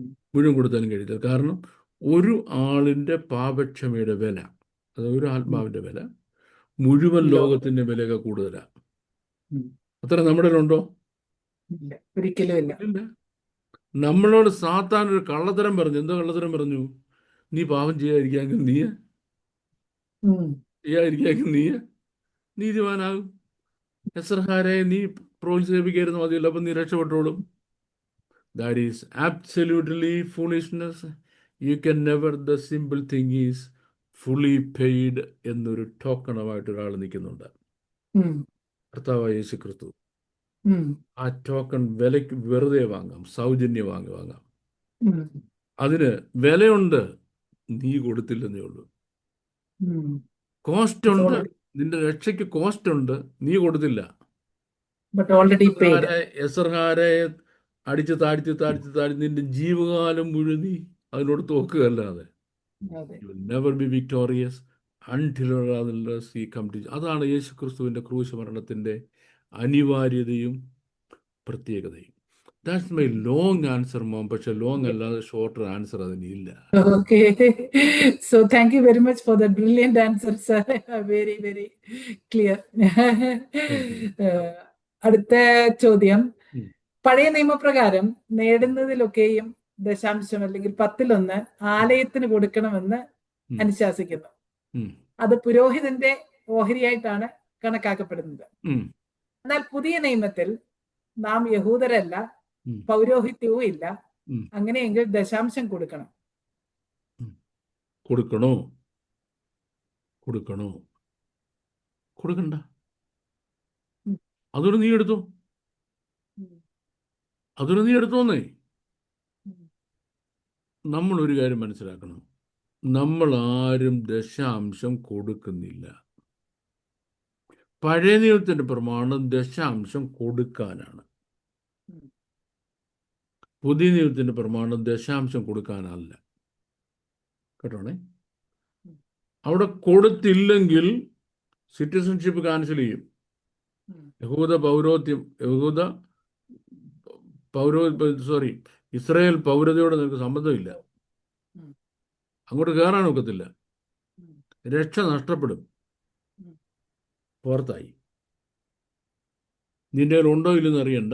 കഴിയത്തില്ല. കാരണം ഒരു ആളിൻ്റെ പാപക്ഷമയുടെ വില, അത് ഒരു ആത്മാവിൻ്റെ വില, മുഴുവൻ ലോകത്തിൻ്റെ വിലയൊക്കെ കൂടുതലാണ്. ഉം. അത്ര നമ്മുടെ ഉണ്ടോ? ഇല്ല, ഒരിക്കലും ഇല്ല. ഇല്ല. നമ്മളോട് സാത്താൻ ഒരു കള്ളത്തരം പറഞ്ഞു. എന്തോ കള്ളത്തരം പറഞ്ഞു? നീ പാപം ചെയ്യാതിരിക്കാമെങ്കിൽ ഉം. നീ നീതിമാനാകും. എസ്രഹാരെ നീ പ്രോത്സാഹിപ്പിക്കായിരുന്നു മതിയല്ലോ, അപ്പം നീ രക്ഷപ്പെട്ടോളും. That is absolutely foolishness. You can never. The simple thing is fully paid എന്നൊരു ടോക്കണമായിട്ട് ഒരാൾ നിൽക്കുന്നുണ്ട്. ഉം. കർത്താവായ യേശു ക്രിസ്തു. ഉം. ആ ടോക്കൺ വിലയ്ക്ക് വെറുതെ വാങ്ങാം, സൗജന്യമായി വാങ്ങാം. ഉം. അതിന് വിലയുണ്ട്, നീ കൊടുത്തില്ലെന്നേ ഉള്ളൂ. ഉം. കോസ്റ്റ് ഉണ്ട്, നിന്റെ രക്ഷയ്ക്ക് കോസ്റ്റ് ഉണ്ട്, നീ കൊടുത്തില്ല. But already paid. എസർഹാരെ അടിച്ച് താഴ്ത്തി നിന്റെ ജീവകാലം മുഴുവൻ നീ അതിനോട് തോക്കുകയല്ലാതെ അതെ. You will never be victorious until he come to. അതാണ് യേശു ക്രിസ്തുവിൻ്റെ ക്രൂശ് മരണത്തിൻ്റെ അനിവാര്യതയും പ്രത്യേകതയും. That's my long answer mom. പക്ഷെ ലോങ് അല്ലാതെ ഷോർട്ടർ ആൻസർ അതിനില്ല. Okay. So thank you very much for the brilliant answer, sir. Very, very clear. അടുത്ത ചോദ്യം, ഉം. പഴയ നിയമപ്രകാരം നേടുന്നതിലൊക്കെയും ദശാംശം അല്ലെങ്കിൽ 10-1 ആലയത്തിന് കൊടുക്കണമെന്ന് ഉം. അനുശാസിക്കുന്നു. ഉം. അത് പുരോഹിതന്റെ ഓഹരിയായിട്ടാണ് കണക്കാക്കപ്പെടുന്നത്. ഉം. എന്നാൽ പുതിയ നിയമത്തിൽ നാം യഹൂദരല്ല, ഉം. പൗരോഹിത്യവും ഇല്ല. ഉം. അങ്ങനെയെങ്കിൽ ദശാംശം കൊടുക്കണം. കൊടുക്കണോ? കൊടുക്കണ്ട. ഉം. അതൊരു നീ എടുത്തോ. എടുത്തോന്നേ. നമ്മൾ ഒരു കാര്യം മനസ്സിലാക്കണം, നമ്മൾ ആരും ദശാംശം കൊടുക്കുന്നില്ല. പഴയ നിയമത്തിന്റെ പ്രമാണം ദശാംശം കൊടുക്കാനാണ്. ഉം. പുതിയ നിയമത്തിന്റെ പ്രമാണം ദശാംശം കൊടുക്കാനല്ല. കേട്ടോണേ, ഉം. അവിടെ കൊടുത്തില്ലെങ്കിൽ സിറ്റിസൺഷിപ്പ് ക്യാൻസൽ ചെയ്യും. ഉം. ഇസ്രായേൽ പൗരതയോട് നിനക്ക് സംബന്ധമില്ല. ഉം. അങ്ങോട്ട് കയറാൻ ഒക്കത്തില്ല. ഉം. രക്ഷ നഷ്ടപ്പെടും. ഉം. പുറത്തായി. നിന്റെ കയ്യിൽ ഉണ്ടോ ഇല്ലെന്ന് അറിയണ്ട.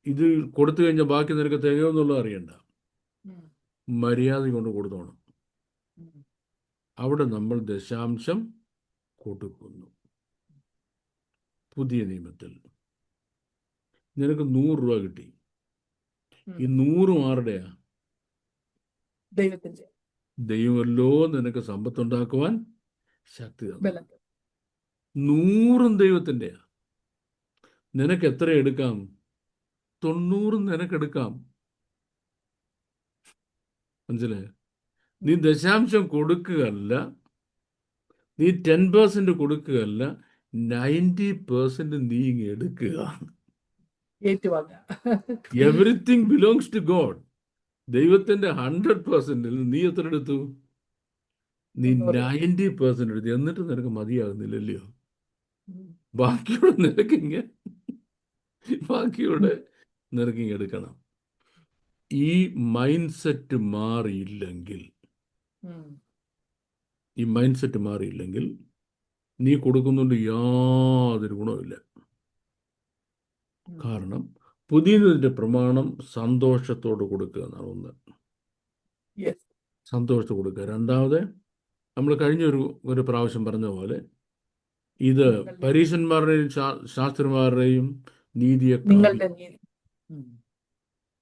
ഇത് കൊടുത്തു കഴിഞ്ഞാൽ ബാക്കി നിനക്ക് തികയുമെന്നുള്ളത് അറിയണ്ട. ഉം. മര്യാദ കൊണ്ട് കൊടുത്തോണം. ഉം. അവിടെ നമ്മൾ ദശാംശം കൊടുക്കുന്നു. പുതിയ നിയമത്തിൽ നിനക്ക് 100 രൂപ കിട്ടി. ഈ 100 ആരുടെയാ? ദൈവത്തിന്റെ ദൈവമല്ലോ നിനക്ക് സമ്പത്തുണ്ടാക്കുവാൻ ശക്തി തന്നു. ബലം. 100 ദൈവത്തിൻ്റെയാ. നിനക്ക് എത്ര എടുക്കാം? 90 നിനക്കെടുക്കാം. മനസ്സിലായോ? നീ ദശാംശം കൊടുക്കുകയല്ല, നീ 10% കൊടുക്കുകയല്ല, 90% നീ ഇങ്ങ് എടുക്കുക. ഏറ്റുവാങ്ങ. Everything belongs to God. ദൈവത്തിന്റെ 100%-ൽ നീ എത്ര എടുത്തു? നീ 90% എടുത്തു. എന്നിട്ട് നിനക്ക് മതിയാകുന്നില്ലല്ലോ. ബാക്കിയോടെ നിനക്കിങ്ങ് എടുക്കണം. ഈ മൈൻഡ് സെറ്റ് മാറിയില്ലെങ്കിൽ നീ കൊടുക്കുന്നുണ്ട് യാതൊരു ഗുണമില്ല. കാരണം പുതിയതിന്റെ പ്രമാണം സന്തോഷത്തോട് കൊടുക്കുക എന്നാണ്. ഒന്ന്, സന്തോഷത്തോട് കൊടുക്കുക. രണ്ടാമത്, നമ്മൾ കഴിഞ്ഞൊരു പ്രാവശ്യം പറഞ്ഞ പോലെ, ഇത് പരീശന്മാരുടെയും ശാസ്ത്രിമാരുടെയും നീതിയെ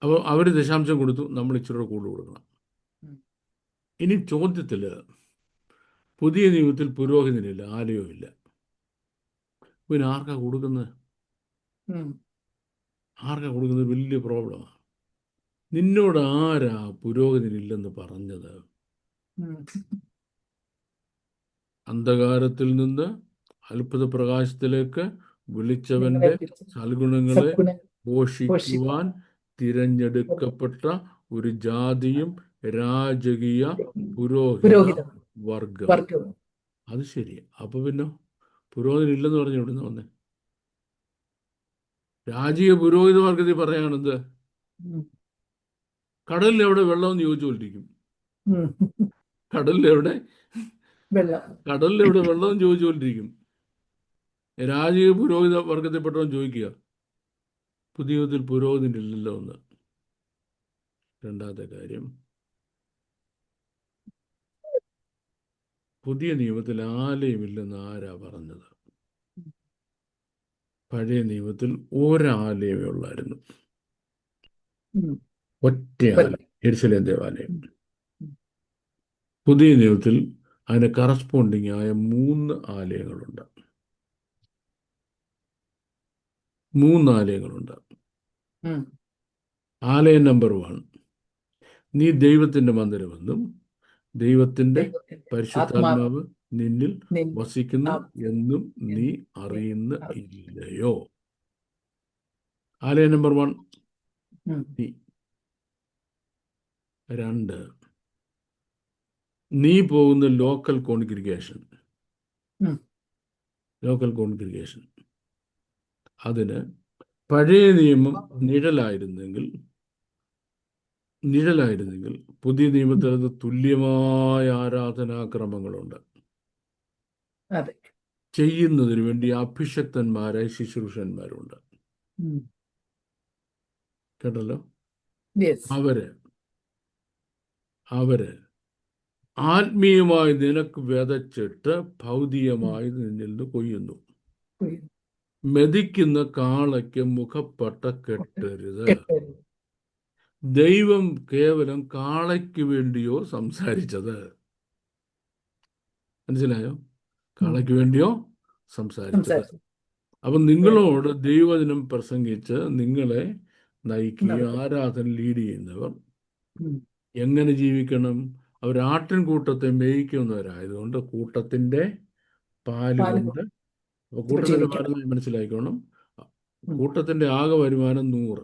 അപ്പോൾ അവർ ദശാംശം കൊടുത്തു, നമ്മൾ ഇച്ചിരി കൂടുതൽ കൊടുക്കണം. ഇനി ചോദ്യത്തില് പുതിയ നിയമത്തിൽ പുരോഹിതനില്ല, ആലയവുമില്ല. പിന്നെ ആർക്കാ കൊടുക്കുന്നത്? വലിയ പ്രോബ്ലമാണ്. നിന്നോട് ആരാ പുരോഹിതനില്ലെന്ന് പറഞ്ഞത്? അന്ധകാരത്തിൽ നിന്ന് അത്ഭുത പ്രകാശത്തിലേക്ക് വിളിച്ചവന്റെ സൽഗുണങ്ങളെ പോഷിക്കുവാൻ തിരഞ്ഞെടുക്കപ്പെട്ട ഒരു ജാതിയും രാജകീയ പുരോഹിത വർഗം. അത് ശരി. അപ്പൊ പിന്നെ പുരോഹിതനില്ലെന്ന് പറഞ്ഞു ഇവിടുന്ന് വന്നേ? രാജീയ പുരോഹിത വർഗത്തിൽ പറയാണെന്ത്? കടലിലെവിടെ വെള്ളമെന്ന് ചോദിച്ചുകൊണ്ടിരിക്കും. കടലിലെവിടെ വെള്ളം ചോദിച്ചുകൊണ്ടിരിക്കും. രാജീയ പുരോഹിത വർഗത്തിൽപ്പെട്ടവൻ ചോദിക്കുക, പുതിയ പുരോഹിതനില്ലല്ലോ എന്ന്. രണ്ടാമത്തെ കാര്യം, പുതിയ നിയമത്തിൽ ആലയമില്ലെന്ന് ആരാ പറഞ്ഞത്? പഴയ നിയമത്തിൽ ഒരാലയമേ ഉള്ളായിരുന്നു, ഒറ്റ ആലയം, യെരുശലേം ദേവാലയം. പുതിയ നിയമത്തിൽ അതിന് കറസ്പോണ്ടിങ് ആയ 3 ആലയങ്ങളുണ്ട്. 3 ആലയങ്ങളുണ്ട്. ആലയം നമ്പർ 1, നീ ദൈവത്തിന്റെ മന്ദിരമെന്നും ദൈവത്തിന്റെ പരിശുദ്ധാത്മാവ് നിന്നിൽ വസിക്കുന്നു എന്നും നീ അറിയുന്ന ഇല്ലയോ? ആലയം നമ്പർ 1 നീ. 2, നീ പോകുന്ന ലോക്കൽ കോൺഗ്രിഗേഷൻ. അതിന് പഴയ നിയമം നിഴലായിരുന്നെങ്കിൽ പുതിയ നിയമത്തിൽ അത് തുല്യമായ ആരാധനാക്രമങ്ങളുണ്ട്. ചെയ്യുന്നതിന് വേണ്ടി അഭിഷക്തന്മാരായ ശുശ്രൂഷന്മാരുണ്ട്. കേട്ടല്ലോ? അവര് ആത്മീയമായി നിനക്ക് വിതച്ചിട്ട് ഭൗതികമായി നിന്നിൽ നിന്ന് കൊയ്യുന്നു. മെതിക്കുന്ന കാളയ്ക്ക് മുഖപ്പട്ട കെട്ടരുത്. ദൈവം കേവലം കാളയ്ക്ക് വേണ്ടിയോ സംസാരിച്ചത്? മനസ്സിലായോ? കാളയ്ക്ക് വേണ്ടിയോ സംസാരിച്ചത്. അപ്പം നിങ്ങളോട് ദൈവവചനം പ്രസംഗിച്ച് നിങ്ങളെ നയിക്കുകയും ആരാധന ലീഡ് ചെയ്യുന്നവർ എങ്ങനെ ജീവിക്കണം? അവർ ആട്ടിൻകൂട്ടത്തെ മേയിക്കുന്നവരായതുകൊണ്ട് കൂട്ടത്തിന്റെ പാല് കൊണ്ട് അപ്പോൾ ഇപ്പൊ കൂട്ടത്തിൻ്റെ ജീവിക്കണം. ഭാരം മനസ്സിലാക്കണം. ഉം. കൂട്ടത്തിൻ്റെ ആകെ വരുമാനം 100.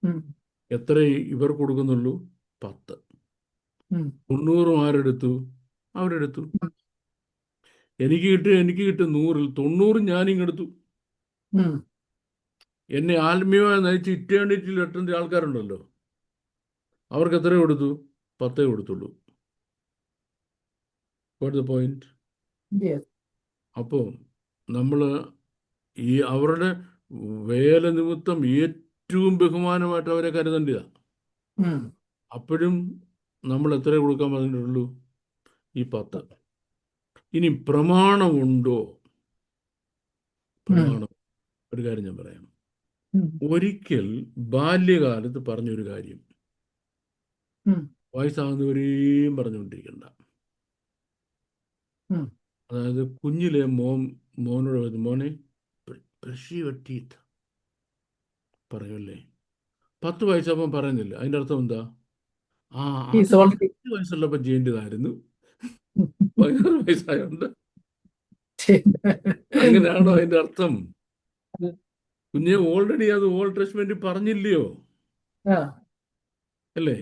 ഉം. എത്ര ഇവർ കൊടുക്കുന്നുള്ളൂ? 10. ഉം. 90 ആരെടുത്തു? അവരെടുത്തു. ഉം. എനിക്ക് കിട്ടും 100-ൽ 90 ഞാനിങ്ങെടുത്തു. ഉം. എന്നെ ആത്മീയമായി നയിച്ച് ഇറ്റേണിറ്റിയിൽ എത്തേണ്ട ആൾക്കാരുണ്ടല്ലോ, അവർക്ക് എത്ര കൊടുത്തു? 10 കൊടുത്തുള്ളൂ. What the point? Yes. അപ്പോൾ നമ്മൾ ഈ അവരുടെ വേല നിമിത്തം ഏറ്റവും ബഹുമാനമായിട്ട് അവരെ കരുതേണ്ടതാണ്. ഉം. അപ്പോഴും നമ്മൾ എത്ര കൊടുക്കാൻ പറഞ്ഞിട്ടുള്ളൂ? ഈ 10. ഇനി പ്രമാണമുണ്ടോ? പ്രമാണം. ഒരു കാര്യം ഞാൻ പറയാം. ഉം. ഒരിക്കൽ ബാല്യകാലത്ത് പറഞ്ഞൊരു കാര്യം ഉം. വയസ്സാകുന്നവരെയും പറഞ്ഞുകൊണ്ടിരിക്കണ്ട. ഉം. അതായത് കുഞ്ഞിലെ മോനോട് മോനെ ബ്രഷ് യുവർ ടീത്ത് പറയുമല്ലേ. 10 വയസ്സാകുമ്പോൾ പറയുന്നില്ല. അതിൻ്റെ അർത്ഥം എന്താ? ആ, He's അത് already 10 വയസ്സുള്ളപ്പോൾ ചെയ്യേണ്ടതായിരുന്നു, 16 വയസ്സായോണ്ട്. അങ്ങനെയാണോ അതിൻ്റെ അർത്ഥം? കുഞ്ഞെ ഓൾറെഡി അത് ഓൾഡ് ടെസ്റ്റ്മെന്റ് പറഞ്ഞില്ലയോ? ആ, അല്ലേ?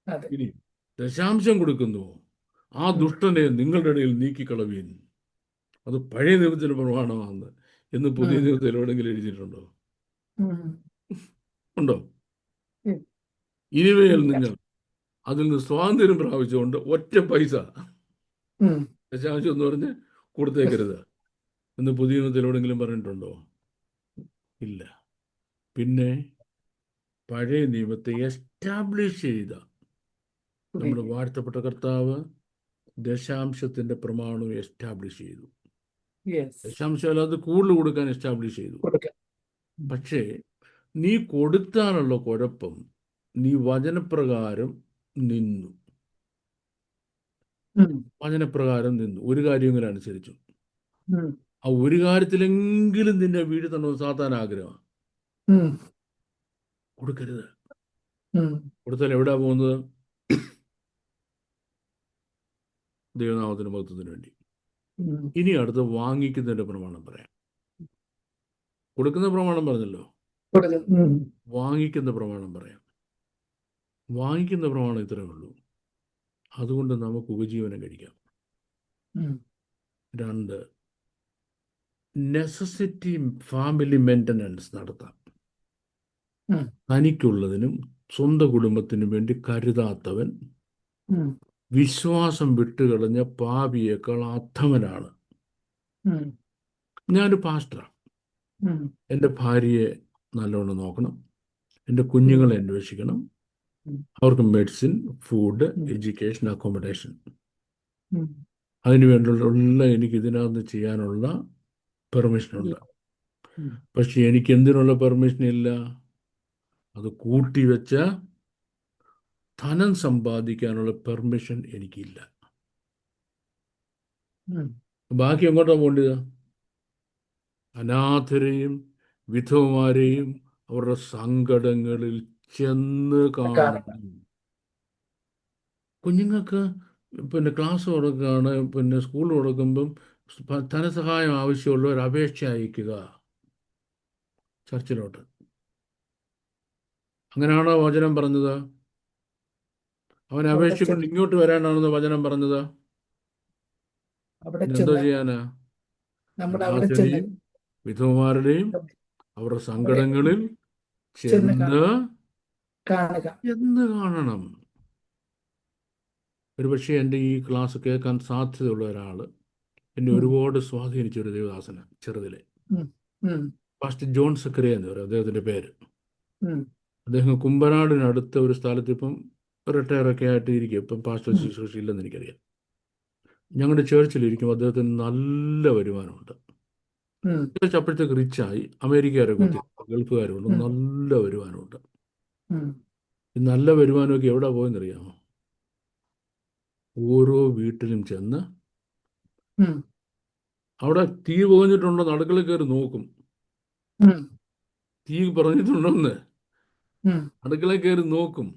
അതെ. ഇനി ദശാംശം കൊടുക്കുന്നു, ആ ദുഷ്ടനെ നിങ്ങളുടെ ഇടയിൽ നീക്കിക്കളവീൻ, അത് പഴയ നിയമത്തിന് പ്രമാണമാണ് എന്ന് പുതിയ നിയമത്തിൽ എവിടെയെങ്കിലും എഴുതിയിട്ടുണ്ടോ? ഉം. ഉണ്ടോ? ഉം. ഇനിമേൽ നിങ്ങൾ അതിൽ നിന്ന് സ്വാതന്ത്ര്യം പ്രാപിച്ചുകൊണ്ട് ഒറ്റ പൈസ ഉം. ദശാംശം എന്ന് പറഞ്ഞ് കൊടുത്തേക്കരുത് എന്ന് പുതിയ നിയമത്തിൽ എവിടെയെങ്കിലും പറഞ്ഞിട്ടുണ്ടോ? ഇല്ല. പിന്നെ പഴയ നിയമത്തെ എസ്റ്റാബ്ലിഷ് ചെയ്ത നമ്മുടെ വാഴ്ത്തപ്പെട്ട കർത്താവ് ദശാംശത്തിന്റെ പ്രമാണം എസ്റ്റാബ്ലിഷ് ചെയ്തു. Yes. ദശാംശം അല്ലാതെ കൂടുതൽ കൊടുക്കാൻ എസ്റ്റാബ്ലിഷ് ചെയ്തു. കൊടുക്കാം. പക്ഷേ നീ കൊടുത്താനുള്ള കുഴപ്പം, നീ വചനപ്രകാരം നിന്നു. ഉം. വചനപ്രകാരം നിന്നു, ഒരു കാര്യമെങ്കിലും അനുസരിച്ചു. ഉം. ആ ഒരു കാര്യത്തിലെങ്കിലും നിന്നെ വീഴ്ത്തണമെന്ന് സാത്താൻ ആഗ്രഹമാണ്. ഉം. കൊടുക്കരുത്. ഉം. കൊടുത്താൽ എവിടെയാ പോകുന്നത്? ദൈവനാമത്തിന് മഹത്വത്തിന് വേണ്ടി. ഉം. ഇനി അടുത്ത് വാങ്ങിക്കുന്നതിന്റെ പ്രമാണം പറയാം. കൊടുക്കുന്ന പ്രമാണം പറഞ്ഞല്ലോ, കൊടുക്കാം. ഉം. വാങ്ങിക്കുന്ന പ്രമാണം പറയാം. വാങ്ങിക്കുന്ന പ്രമാണം ഇത്രയേ ഉള്ളൂ, അതുകൊണ്ട് നമുക്ക് ഉപജീവനം കഴിക്കാം. ഉം. 2, നെസസിറ്റി ഫാമിലി മെയിൻ്റനൻസ് നടത്താം. ഉം. തനിക്കുള്ളതിനും സ്വന്തം കുടുംബത്തിനും വേണ്ടി കരുതാത്തവൻ ഉം. വിശ്വാസം വിട്ടുകളഞ്ഞ പാപിയേക്കാൾ അധമനാണ്. ഉം. ഞാനൊരു പാസ്റ്ററാണ്. ഉം. എൻ്റെ ഭാര്യയെ നല്ലോണം നോക്കണം, എൻ്റെ കുഞ്ഞുങ്ങളെ അന്വേഷിക്കണം, അവർക്ക് മെഡിസിൻ, ഫുഡ്, എഡ്യൂക്കേഷൻ, അക്കോമഡേഷൻ, ഉം. അതിനു വേണ്ടിയുള്ള എനിക്ക് ഇതിനകത്ത് ചെയ്യാനുള്ള പെർമിഷനുണ്ട്. ഉം. പക്ഷെ എനിക്ക് എന്തിനുള്ള പെർമിഷൻ ഇല്ല? അത് കൂട്ടിവെച്ച ധനം സമ്പാദിക്കാനുള്ള പെർമിഷൻ എനിക്കില്ല. ഉം. ബാക്കി എങ്ങോട്ടാണ് പോകേണ്ടത്? അനാഥരെയും വിധവമാരെയും അവരുടെ സങ്കടങ്ങളിൽ ചെന്ന് കാണണം. കുഞ്ഞുങ്ങൾക്ക് പിന്നെ ക്ലാസ് കൊടുക്കുകയാണ്, പിന്നെ സ്കൂൾ കൊടുക്കുമ്പം ധനസഹായം ആവശ്യമുള്ളവർ അപേക്ഷ അയക്കുക ചർച്ചിലോട്ട്. അങ്ങനെയാണോ വചനം പറഞ്ഞത്? അവൻ അപേക്ഷിക്കൊണ്ട് ഇങ്ങോട്ട് വരാനാണെന്ന് വചനം പറഞ്ഞത്? അവിടെ എന്തോ ചെയ്യാനാ? നമ്മുടെ അവിടെ അനാഥരെയും വിധവമാരുടെയും അവരുടെ സങ്കടങ്ങളിൽ ചെന്ന് കാണുക, എന്ന് കാണണം. ഒരുപക്ഷെ എൻ്റെ ഈ ക്ലാസ് കേൾക്കാൻ സാധ്യതയുള്ള ഒരാൾ എന്നെ ഒരുപാട് സ്വാധീനിച്ച ഒരു ദേവദാസന് ചെറുതിലെ, പാസ്റ്റർ ജോൺ സക്കറിയ എന്ന് പറയും അദ്ദേഹത്തിൻ്റെ പേര്. അദ്ദേഹം കുമ്പനാടിനടുത്ത ഒരു സ്ഥലത്ത് ഇപ്പം റിട്ടയറൊക്കെ ആയിട്ട് ഇരിക്കും. ഇപ്പം പാസ്റ്റർ ശുശ്രൂഷ ഇല്ലെന്ന് എനിക്കറിയാം. ഞങ്ങളുടെ ചേർച്ചിലിരിക്കും. അദ്ദേഹത്തിന് നല്ല വരുമാനമുണ്ട്. ചേർച്ച് അപ്പോഴത്തേക്ക് റിച്ചായി. അമേരിക്കക്കാരൊക്കെ ഒത്തിരി, ഗൾഫുകാരുണ്ട്, നല്ല വരുമാനമുണ്ട്. ഈ നല്ല വരുമാനമൊക്കെ എവിടെ പോയെന്നറിയാമോ? ഓരോ വീട്ടിലും ചെന്ന് അവിടെ തീ പുകഞ്ഞിട്ടുണ്ടോ അടുക്കളയിൽ കയറി നോക്കും. തീ പറഞ്ഞിട്ടുണ്ടോന്ന് അടുക്കളയിൽ കയറി നോക്കും.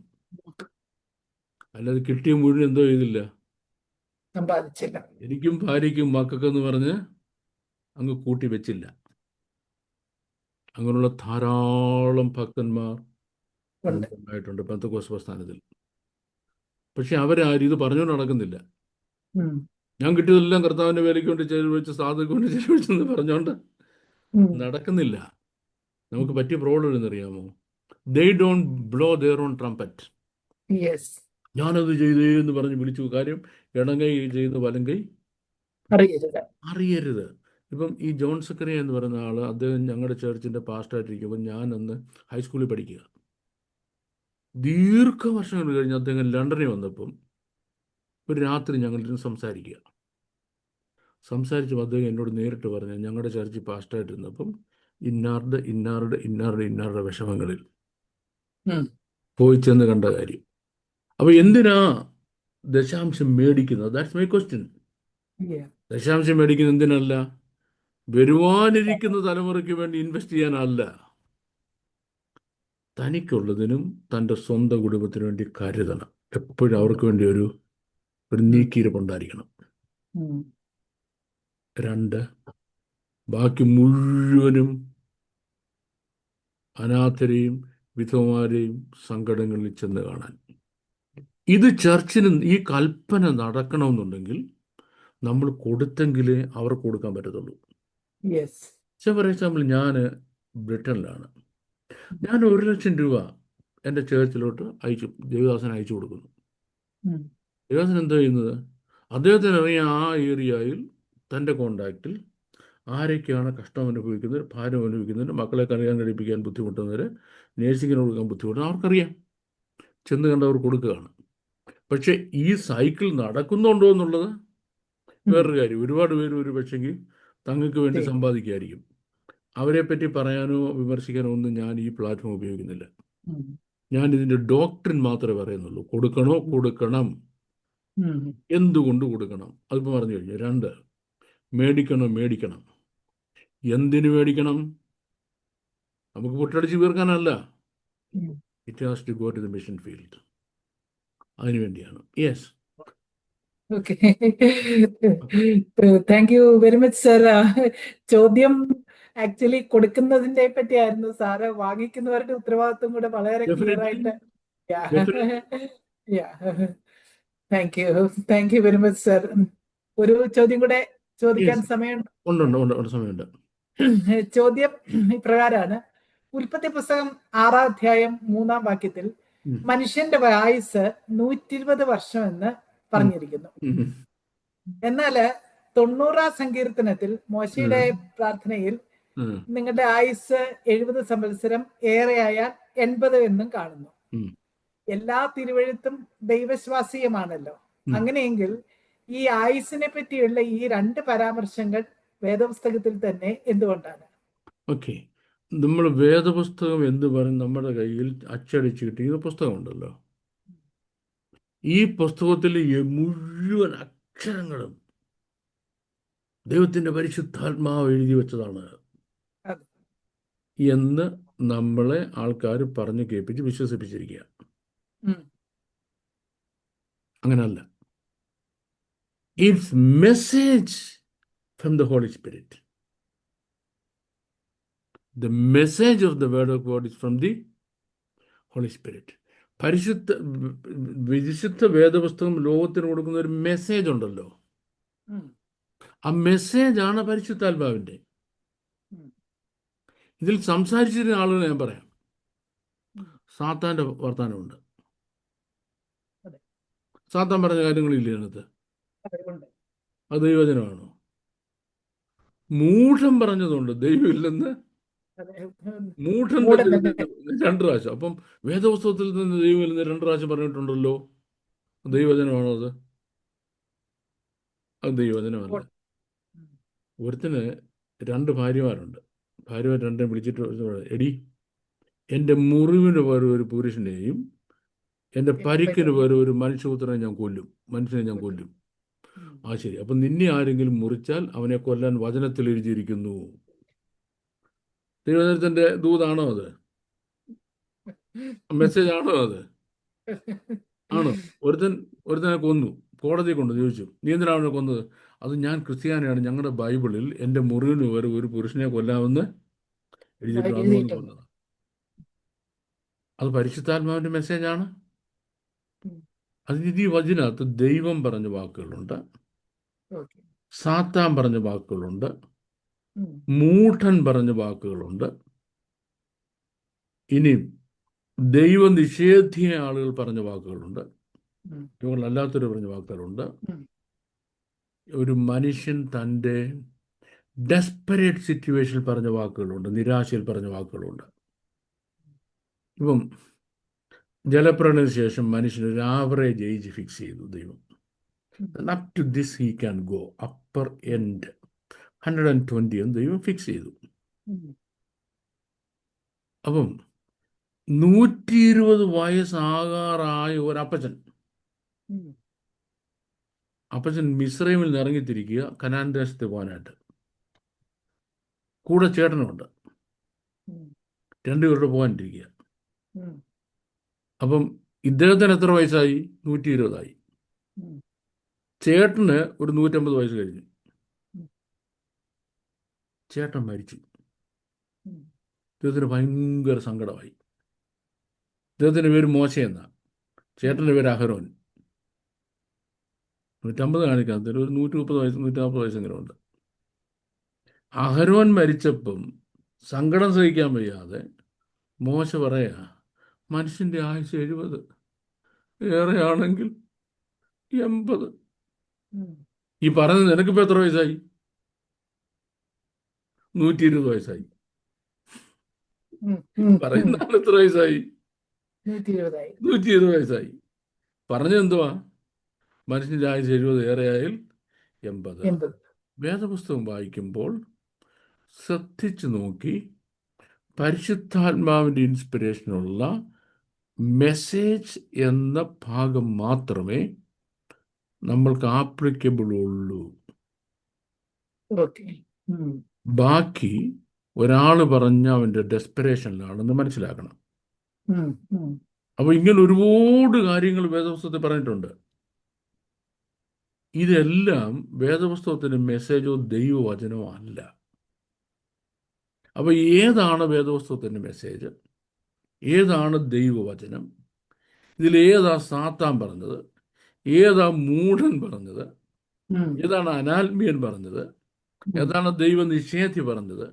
അല്ലാതെ കിട്ടിയ മുഴുവൻ എന്തോ ചെയ്തില്ല, സമ്പാദിച്ചില്ല. എനിക്കും ഭാര്യയ്ക്കും മക്കൾക്കെന്ന് പറഞ്ഞ് അങ്ങ് കൂട്ടി വെച്ചില്ല. അങ്ങനെയുള്ള ധാരാളം ഭക്തന്മാർ ഉണ്ട്. നമുക്കുണ്ടായിട്ടുണ്ട് പെന്തക്കോസ്ത് പ്രസ്ഥാനത്തിൽ. പക്ഷെ അവരാരും ഇത് പറഞ്ഞുകൊണ്ട് നടക്കുന്നില്ല. ഉം. ഞാൻ കിട്ടിയതെല്ലാം കർത്താവിൻ്റെ വേലയ്ക്ക് വേണ്ടി ചെലവഴിച്ച് സാധുക്ക് വേണ്ടി ചെലവഴിച്ചെന്ന് പറഞ്ഞുകൊണ്ട് ഉം. നടക്കുന്നില്ല. നമുക്ക് പറ്റിയ പ്രോബ്ലം എന്നറിയാമോ? They don't blow their own trumpet. Yes. ഞാനത് ചെയ്തേ എന്ന് പറഞ്ഞ് വിളിച്ചു. കാര്യം ഇടങ്കൈ ചെയ്ത് വലങ്കൈ അറിയരുത്. അറിയരുത്. ഇപ്പം ഈ ജോൺ സക്കറിയ എന്ന് പറയുന്ന ആൾ, അദ്ദേഹം ഞങ്ങളുടെ ചേർച്ചിൻ്റെ പാസ്റ്റായിട്ടിരിക്കുമ്പോൾ ഞാൻ അന്ന് ഹൈസ്കൂളിൽ പഠിക്കുക. ദീർഘവർഷങ്ങൾ കഴിഞ്ഞ് അദ്ദേഹം ലണ്ടനിൽ വന്നപ്പം ഒരു രാത്രി ഞങ്ങളിരുന്ന് സംസാരിച്ചപ്പോൾ അദ്ദേഹം എന്നോട് നേരിട്ട് പറഞ്ഞു, ഞങ്ങളുടെ ചർച്ചിൽ പാസ്റ്റായിട്ടിരുന്നപ്പം ഇന്നാറുടെ വിഷമങ്ങളിൽ ഉം. പോയി ചെന്ന് കണ്ട കാര്യം. അപ്പോൾ എന്തിനാ ദശാംശം മേടിക്കുന്നത്? That's my question. Yeah. ദശാംശം മേടിക്കുന്നത് എന്തിനല്ല? വരുവാനിരിക്കുന്ന തലമുറയ്ക്ക് വേണ്ടി ഇൻവെസ്റ്റ് ചെയ്യാനല്ല, തനിക്കുള്ളതിനും തൻ്റെ സ്വന്തം കുടുംബത്തിന് വേണ്ടി കരുതണം. എപ്പോഴും അവർക്ക് വേണ്ടി ഒരു നീക്കിയിരിപ്പുണ്ടായിരിക്കണം. ഉം. 2, ബാക്കി മുഴുവനും അനാഥരെയും വിധവമാരെയും സങ്കടങ്ങളിൽ ചെന്ന് കാണാൻ. ഇത് ചർച്ചിന് ഈ കൽപ്പന നടക്കണമെന്നുണ്ടെങ്കിൽ നമ്മൾ കൊടുത്തെങ്കിലേ അവർക്ക് കൊടുക്കാൻ പറ്റത്തുള്ളൂ. Yes. ഫോർ എക്സാമ്പിൾ, ഞാൻ ബ്രിട്ടനിലാണ്. ഞാൻ 1,00,000 രൂപ എൻ്റെ ചേർച്ചിലോട്ട് ദേവദാസന് അയച്ചു കൊടുക്കുന്നു. ഉം. ദേവദാസൻ എന്താ ചെയ്യുന്നത്? അദ്ദേഹത്തിന് അറിയാം ആ ഏരിയയിൽ തൻ്റെ കോണ്ടാക്റ്റിൽ ആരൊക്കെയാണ് കഷ്ടം അനുഭവിക്കുന്നത്, ഭാരം അനുഭവിക്കുന്നവർ, മക്കളെ കല്യാണം കഴിപ്പിക്കാൻ ബുദ്ധിമുട്ടുന്നവർ, നേഴ്സിങ്ങിന് കൊടുക്കാൻ ബുദ്ധിമുട്ടുന്നവർ അവർക്കറിയാം. ചെന്ന് കണ്ടവർ കൊടുക്കുകയാണ്. പക്ഷേ ഈ സൈക്കിൾ നടക്കുന്നുണ്ടോ എന്നുള്ളത് വേറൊരു കാര്യം. ഒരുപാട് പേര് ഒരു പക്ഷെങ്കിൽ തങ്ങൾക്ക് വേണ്ടി ശരി. സമ്പാദിക്കുകയായിരിക്കും. അവരെപ്പറ്റി പറയാനോ വിമർശിക്കാനോ ഒന്നും ഞാൻ ഈ പ്ലാറ്റ്ഫോം ഉപയോഗിക്കുന്നില്ല. ഉം. ഞാൻ ഇതിൻ്റെ ഡോക്ട്രിൻ മാത്രമേ പറയുന്നുള്ളൂ. കൊടുക്കണം. ഉം. എന്തുകൊണ്ട് കൊടുക്കണം? അതിപ്പോൾ പറഞ്ഞു കഴിഞ്ഞു. 2, മേടിക്കണം. എന്തിനു മേടിക്കണം? നമുക്ക് പൊട്ടടിച്ച് വീർക്കാനല്ല. ഉം. It has to go to the mission field. അതിനു വേണ്ടിയാണ്. Yes. Okay. Thank you very much, sir. ചോദ്യം ആക്ച്വലി കൊടുക്കുന്നതിനെ പറ്റിയായിരുന്നു. സാറ് വാങ്ങിക്കുന്നവരുടെ ഉത്തരവാദിത്വം കൂടെ വളരെ ക്ലിയർ ആയിട്ട്. Thank you very much, sir. ഒരു ചോദ്യം കൂടെ ചോദിക്കാൻ സമയമുണ്ട്? ഉണ്ട്, സമയമുണ്ട്. ചോദ്യം ഇപ്രകാരമാണ്. ഉൽപ്പത്തി പുസ്തകം 6-ാം അധ്യായം 3-ാം വാക്യത്തിൽ മനുഷ്യന്റെ ആയുസ് 120 വർഷം എന്ന് പറഞ്ഞിരിക്കുന്നു. എന്നാല് 90-ാം സങ്കീർത്തനത്തിൽ മോശയുടെ പ്രാർത്ഥനയിൽ നിങ്ങളുടെ ആയുസ് 70 സംവത്സരം, ഏറെയായാൽ 80 എന്നും കാണുന്നു. എല്ലാ തിരുവഴുത്തും ദൈവശ്വാസീയമാണല്ലോ. അങ്ങനെയെങ്കിൽ ഈ ആയുസിനെ പറ്റിയുള്ള ഈ 2 പരാമർശങ്ങൾ വേദപുസ്തകത്തിൽ തന്നെ എന്തുകൊണ്ടാണ്? ഓക്കെ, നമ്മൾ വേദപുസ്തകം എന്ന് പറയും, നമ്മുടെ കയ്യിൽ അച്ചടിച്ച് കിട്ടിയ പുസ്തകമുണ്ടല്ലോ. ഈ പുസ്തകത്തിൽ മുഴുവൻ അക്ഷരങ്ങളും ദൈവത്തിൻ്റെ പരിശുദ്ധാത്മാവ് എഴുതി വെച്ചതാണ് എന്ന് നമ്മളെ ആൾക്കാർ പറഞ്ഞ് കേൾപ്പിച്ച് വിശ്വസിപ്പിച്ചിരിക്കുക. അങ്ങനല്ല. It's message from the holy spirit. The message of the word of God is from the Holy Spirit. വിശുദ്ധ വേദപുസ്തകം ലോകത്തിന് കൊടുക്കുന്ന ഒരു മെസ്സേജ് ഉണ്ടല്ലോ. ആ മെസ്സേജാണ് പരിശുദ്ധാത്മാവിൻ്റെ. ഇതിൽ സംസാരിച്ചിരുന്ന ആളുകൾ ഞാൻ പറയാം. സാത്താൻ്റെ വർത്താനമുണ്ട്. സാത്താൻ പറഞ്ഞ കാര്യങ്ങളില്ല അതിനകത്ത്. അത് ദൈവവചനമാണോ? മൂഢൻ പറഞ്ഞതുകൊണ്ട് ദൈവമില്ലെന്ന്. മൂഢൻ 2 പ്രാവശ്യം. അപ്പം വേദപുസ്തകത്തിൽ നിന്ന് ദൈവമില്ലെന്ന് 2 പ്രാവശ്യം പറഞ്ഞിട്ടുണ്ടല്ലോ. ദൈവവചനമാണോ അത്? അത് ദൈവവചനമല്ല. ഒരുത്തിന് 2 ഭാര്യമാരുണ്ട്. ഭാര്യമാർ 2 വിളിച്ചിട്ട്, എടി, എൻ്റെ മുറിവിന് പകരം ഒരു പുരുഷനെയും എൻ്റെ പരിക്കിന് പകരം ഒരു മനുഷ്യപുത്രനെ ഞാൻ കൊല്ലും, മനുഷ്യനെ ഞാൻ കൊല്ലും. ആ ശരി, അപ്പം നിന്നെ ആരെങ്കിലും മുറിച്ചാൽ അവനെ കൊല്ലാൻ വചനത്തിൽ എഴുതിയിരിക്കുന്നു. ദൈവത്തിൻ്റെ ദൂതാണോ അത്? മെസ്സേജ് ആണോ അത്? ആണോ? ഒരുത്തനെ കോടതി കൊണ്ട് ചോദിച്ചു, നീ എന്തിനാണ് അവനെ കൊന്നത്? അത് ഞാൻ ക്രിസ്ത്യാനിയാണ്, ഞങ്ങളുടെ ബൈബിളിൽ എൻ്റെ മുറിവിന് വരെ ഒരു പുരുഷനെ കൊല്ലാമെന്ന് എഴുതിയിട്ടുണ്ട്, അതുകൊണ്ട് കൊന്നത്. അത് പരിശുദ്ധാത്മാവിൻ്റെ മെസ്സേജാണ്. അതിന് ഈ വചനകത്ത് ദൈവം പറഞ്ഞ വാക്കുകളുണ്ട്, സാത്താൻ പറഞ്ഞ വാക്കുകളുണ്ട്, മൂഢൻ പറഞ്ഞ വാക്കുകളുണ്ട്, ഇനി ദൈവനിഷേധിയ ആളുകൾ പറഞ്ഞ വാക്കുകളുണ്ട്, ഇവകളല്ലാത്തൊരു പറഞ്ഞ വാക്കുകളുണ്ട്. ഒരു മനുഷ്യൻ തൻ്റെ ഡെസ്പറേറ്റ് സിറ്റുവേഷനിൽ പറഞ്ഞ വാക്കുകളുണ്ട്, നിരാശയിൽ പറഞ്ഞ വാക്കുകളുണ്ട്. ഇപ്പം ജലപ്രളയത്തിന് ശേഷം മനുഷ്യന് ഒരു ആവറേജ് ഏജ് ഫിക്സ് ചെയ്തു ദൈവം. Up to this he can go, upper end 120 എന്ന് ദൈവം ഫിക്സ് ചെയ്തു. അപ്പം 120 വയസ്സാകാറായ ഒരപ്പച്ചൻ, അപ്പച്ചൻ മിസ്രൈമിൽ നിന്ന് ഇറങ്ങിത്തിരിക്കുക കനാൻ ദേശത്ത് പോകാനായിട്ട്. കൂടെ ചേട്ടനുണ്ട്, രണ്ടുപേരുടെ പോകാനിരിക്കുക. അപ്പം ഇദ്ദേഹത്തിന് എത്ര വയസ്സായി? 120 ചേട്ടന് ഒരു 150 വയസ്സ് കഴിഞ്ഞു. ചേട്ടൻ മരിച്ചു. ഇദ്ദേഹത്തിന് ഭയങ്കര സങ്കടമായി. ഇദ്ദേഹത്തിൻ്റെ പേര് മോശ എന്നാ, ചേട്ടൻ്റെ പേര് അഹരോൻ. 150 കാണിക്കാത്ത ഒരു 130 വയസ്സ് 140 വയസ്സെങ്കിലും ഉണ്ട്. അഹരോൻ മരിച്ചപ്പം സങ്കടം സഹിക്കാൻ വയ്യാതെ മോശ പറയാ, മനുഷ്യൻ്റെ ആയുസ് 70, ഏറെയാണെങ്കിൽ 80. ഈ പറഞ്ഞത് നിനക്കിപ്പോൾ എത്ര വയസ്സായി? 120 വയസ്സായി. പറയുന്ന ആൾ എത്ര വയസ്സായി? 120 വയസ്സായി. പറഞ്ഞെന്തുവാ? മനുഷ്യൻ്റെ ആയുസ് 70, ഏറെയായാൽ 80. വേദപുസ്തകം വായിക്കുമ്പോൾ ശ്രദ്ധിച്ചു നോക്കി പരിശുദ്ധാത്മാവിൻ്റെ ഇൻസ്പിറേഷനുള്ള മെസ്സേജ് എന്ന ഭാഗം മാത്രമേ നമ്മൾക്ക് ആപ്ലിക്കബിൾ ഉള്ളൂ. ബാക്കി ഒരാൾ പറഞ്ഞ അവൻ്റെ ഡെസ്പറേഷനിലാണെന്ന് മനസ്സിലാക്കണം. അപ്പോൾ ഇങ്ങനെ ഒരുപാട് കാര്യങ്ങൾ വേദപുസ്തകത്തിൽ പറഞ്ഞിട്ടുണ്ട്. ഇതെല്ലാം വേദപുസ്തകത്തിൻ്റെ മെസ്സേജോ ദൈവവചനമോ അല്ല. അപ്പോൾ ഏതാണ് വേദപുസ്തകത്തിൻ്റെ മെസ്സേജ്, ഏതാണ് ദൈവവചനം, ഇതിലേതാ സാത്താൻ പറഞ്ഞത്, ഏതാ മൂഢൻ പറഞ്ഞത്, ഏതാണ് അനാത്മീയൻ പറഞ്ഞത്, ഏതാണ് ദൈവനിഷേധി പറഞ്ഞത്,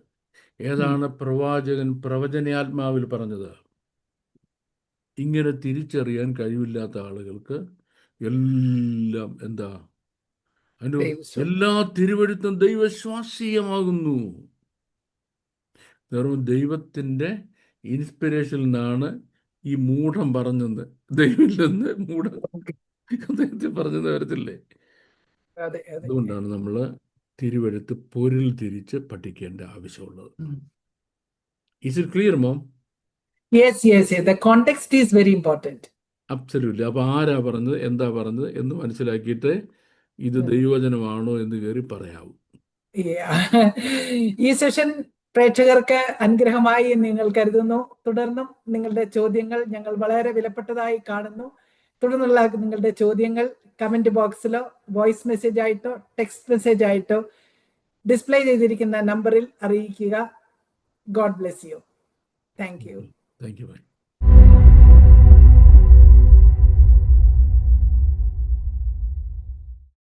ഏതാണ് പ്രവാചകൻ പ്രവചനാത്മാവിൽ പറഞ്ഞത്, ഇങ്ങനെ തിരിച്ചറിയാൻ കഴിവില്ലാത്ത ആളുകൾക്ക് എല്ലാം എന്താ, അതിന് എല്ലാ തിരുവഴുത്തും ദൈവശ്വാസീയമാകുന്നു. വെറും ദൈവത്തിൻ്റെ ഇൻസ്പിറേഷനിൽ നിന്നാണ് ഈ മൂഢം പറഞ്ഞത്, ദൈവമില്ലെന്ന് മൂഢം അദ്ദേഹത്തെ പറഞ്ഞെന്ന് വരത്തില്ലേ. അതുകൊണ്ടാണ് നമ്മൾ തിരുവഴുത്ത് പൊരുൾ തിരിച്ച് പഠിക്കേണ്ട ആവശ്യമുള്ളത്. Is it clear, Mom? Yes. The context is very important. Absolutely. അപ്പോൾ ആരാ പറഞ്ഞത്, എന്താ പറഞ്ഞത് എന്ന് മനസ്സിലാക്കിയിട്ട് ഇത് ദൈവവചനമാണോ എന്ന് കയറി പറയാവൂ. ഈ സെഷൻ പ്രേക്ഷകർക്ക് അനുഗ്രഹമായി നിങ്ങൾ കരുതുന്നു. തുടർന്നും നിങ്ങളുടെ ചോദ്യങ്ങൾ ഞങ്ങൾ വളരെ വിലപ്പെട്ടതായി കാണുന്നു. തുടർന്നുള്ള നിങ്ങളുടെ ചോദ്യങ്ങൾ കമന്റ് ബോക്സിലോ വോയിസ് മെസ്സേജ് ആയിട്ടോ ടെക്സ്റ്റ് മെസ്സേജ് ആയിട്ടോ ഡിസ്പ്ലേ ചെയ്തിരിക്കുന്ന നമ്പറിൽ അറിയിക്കുക. God bless you. Thank you. Thank you.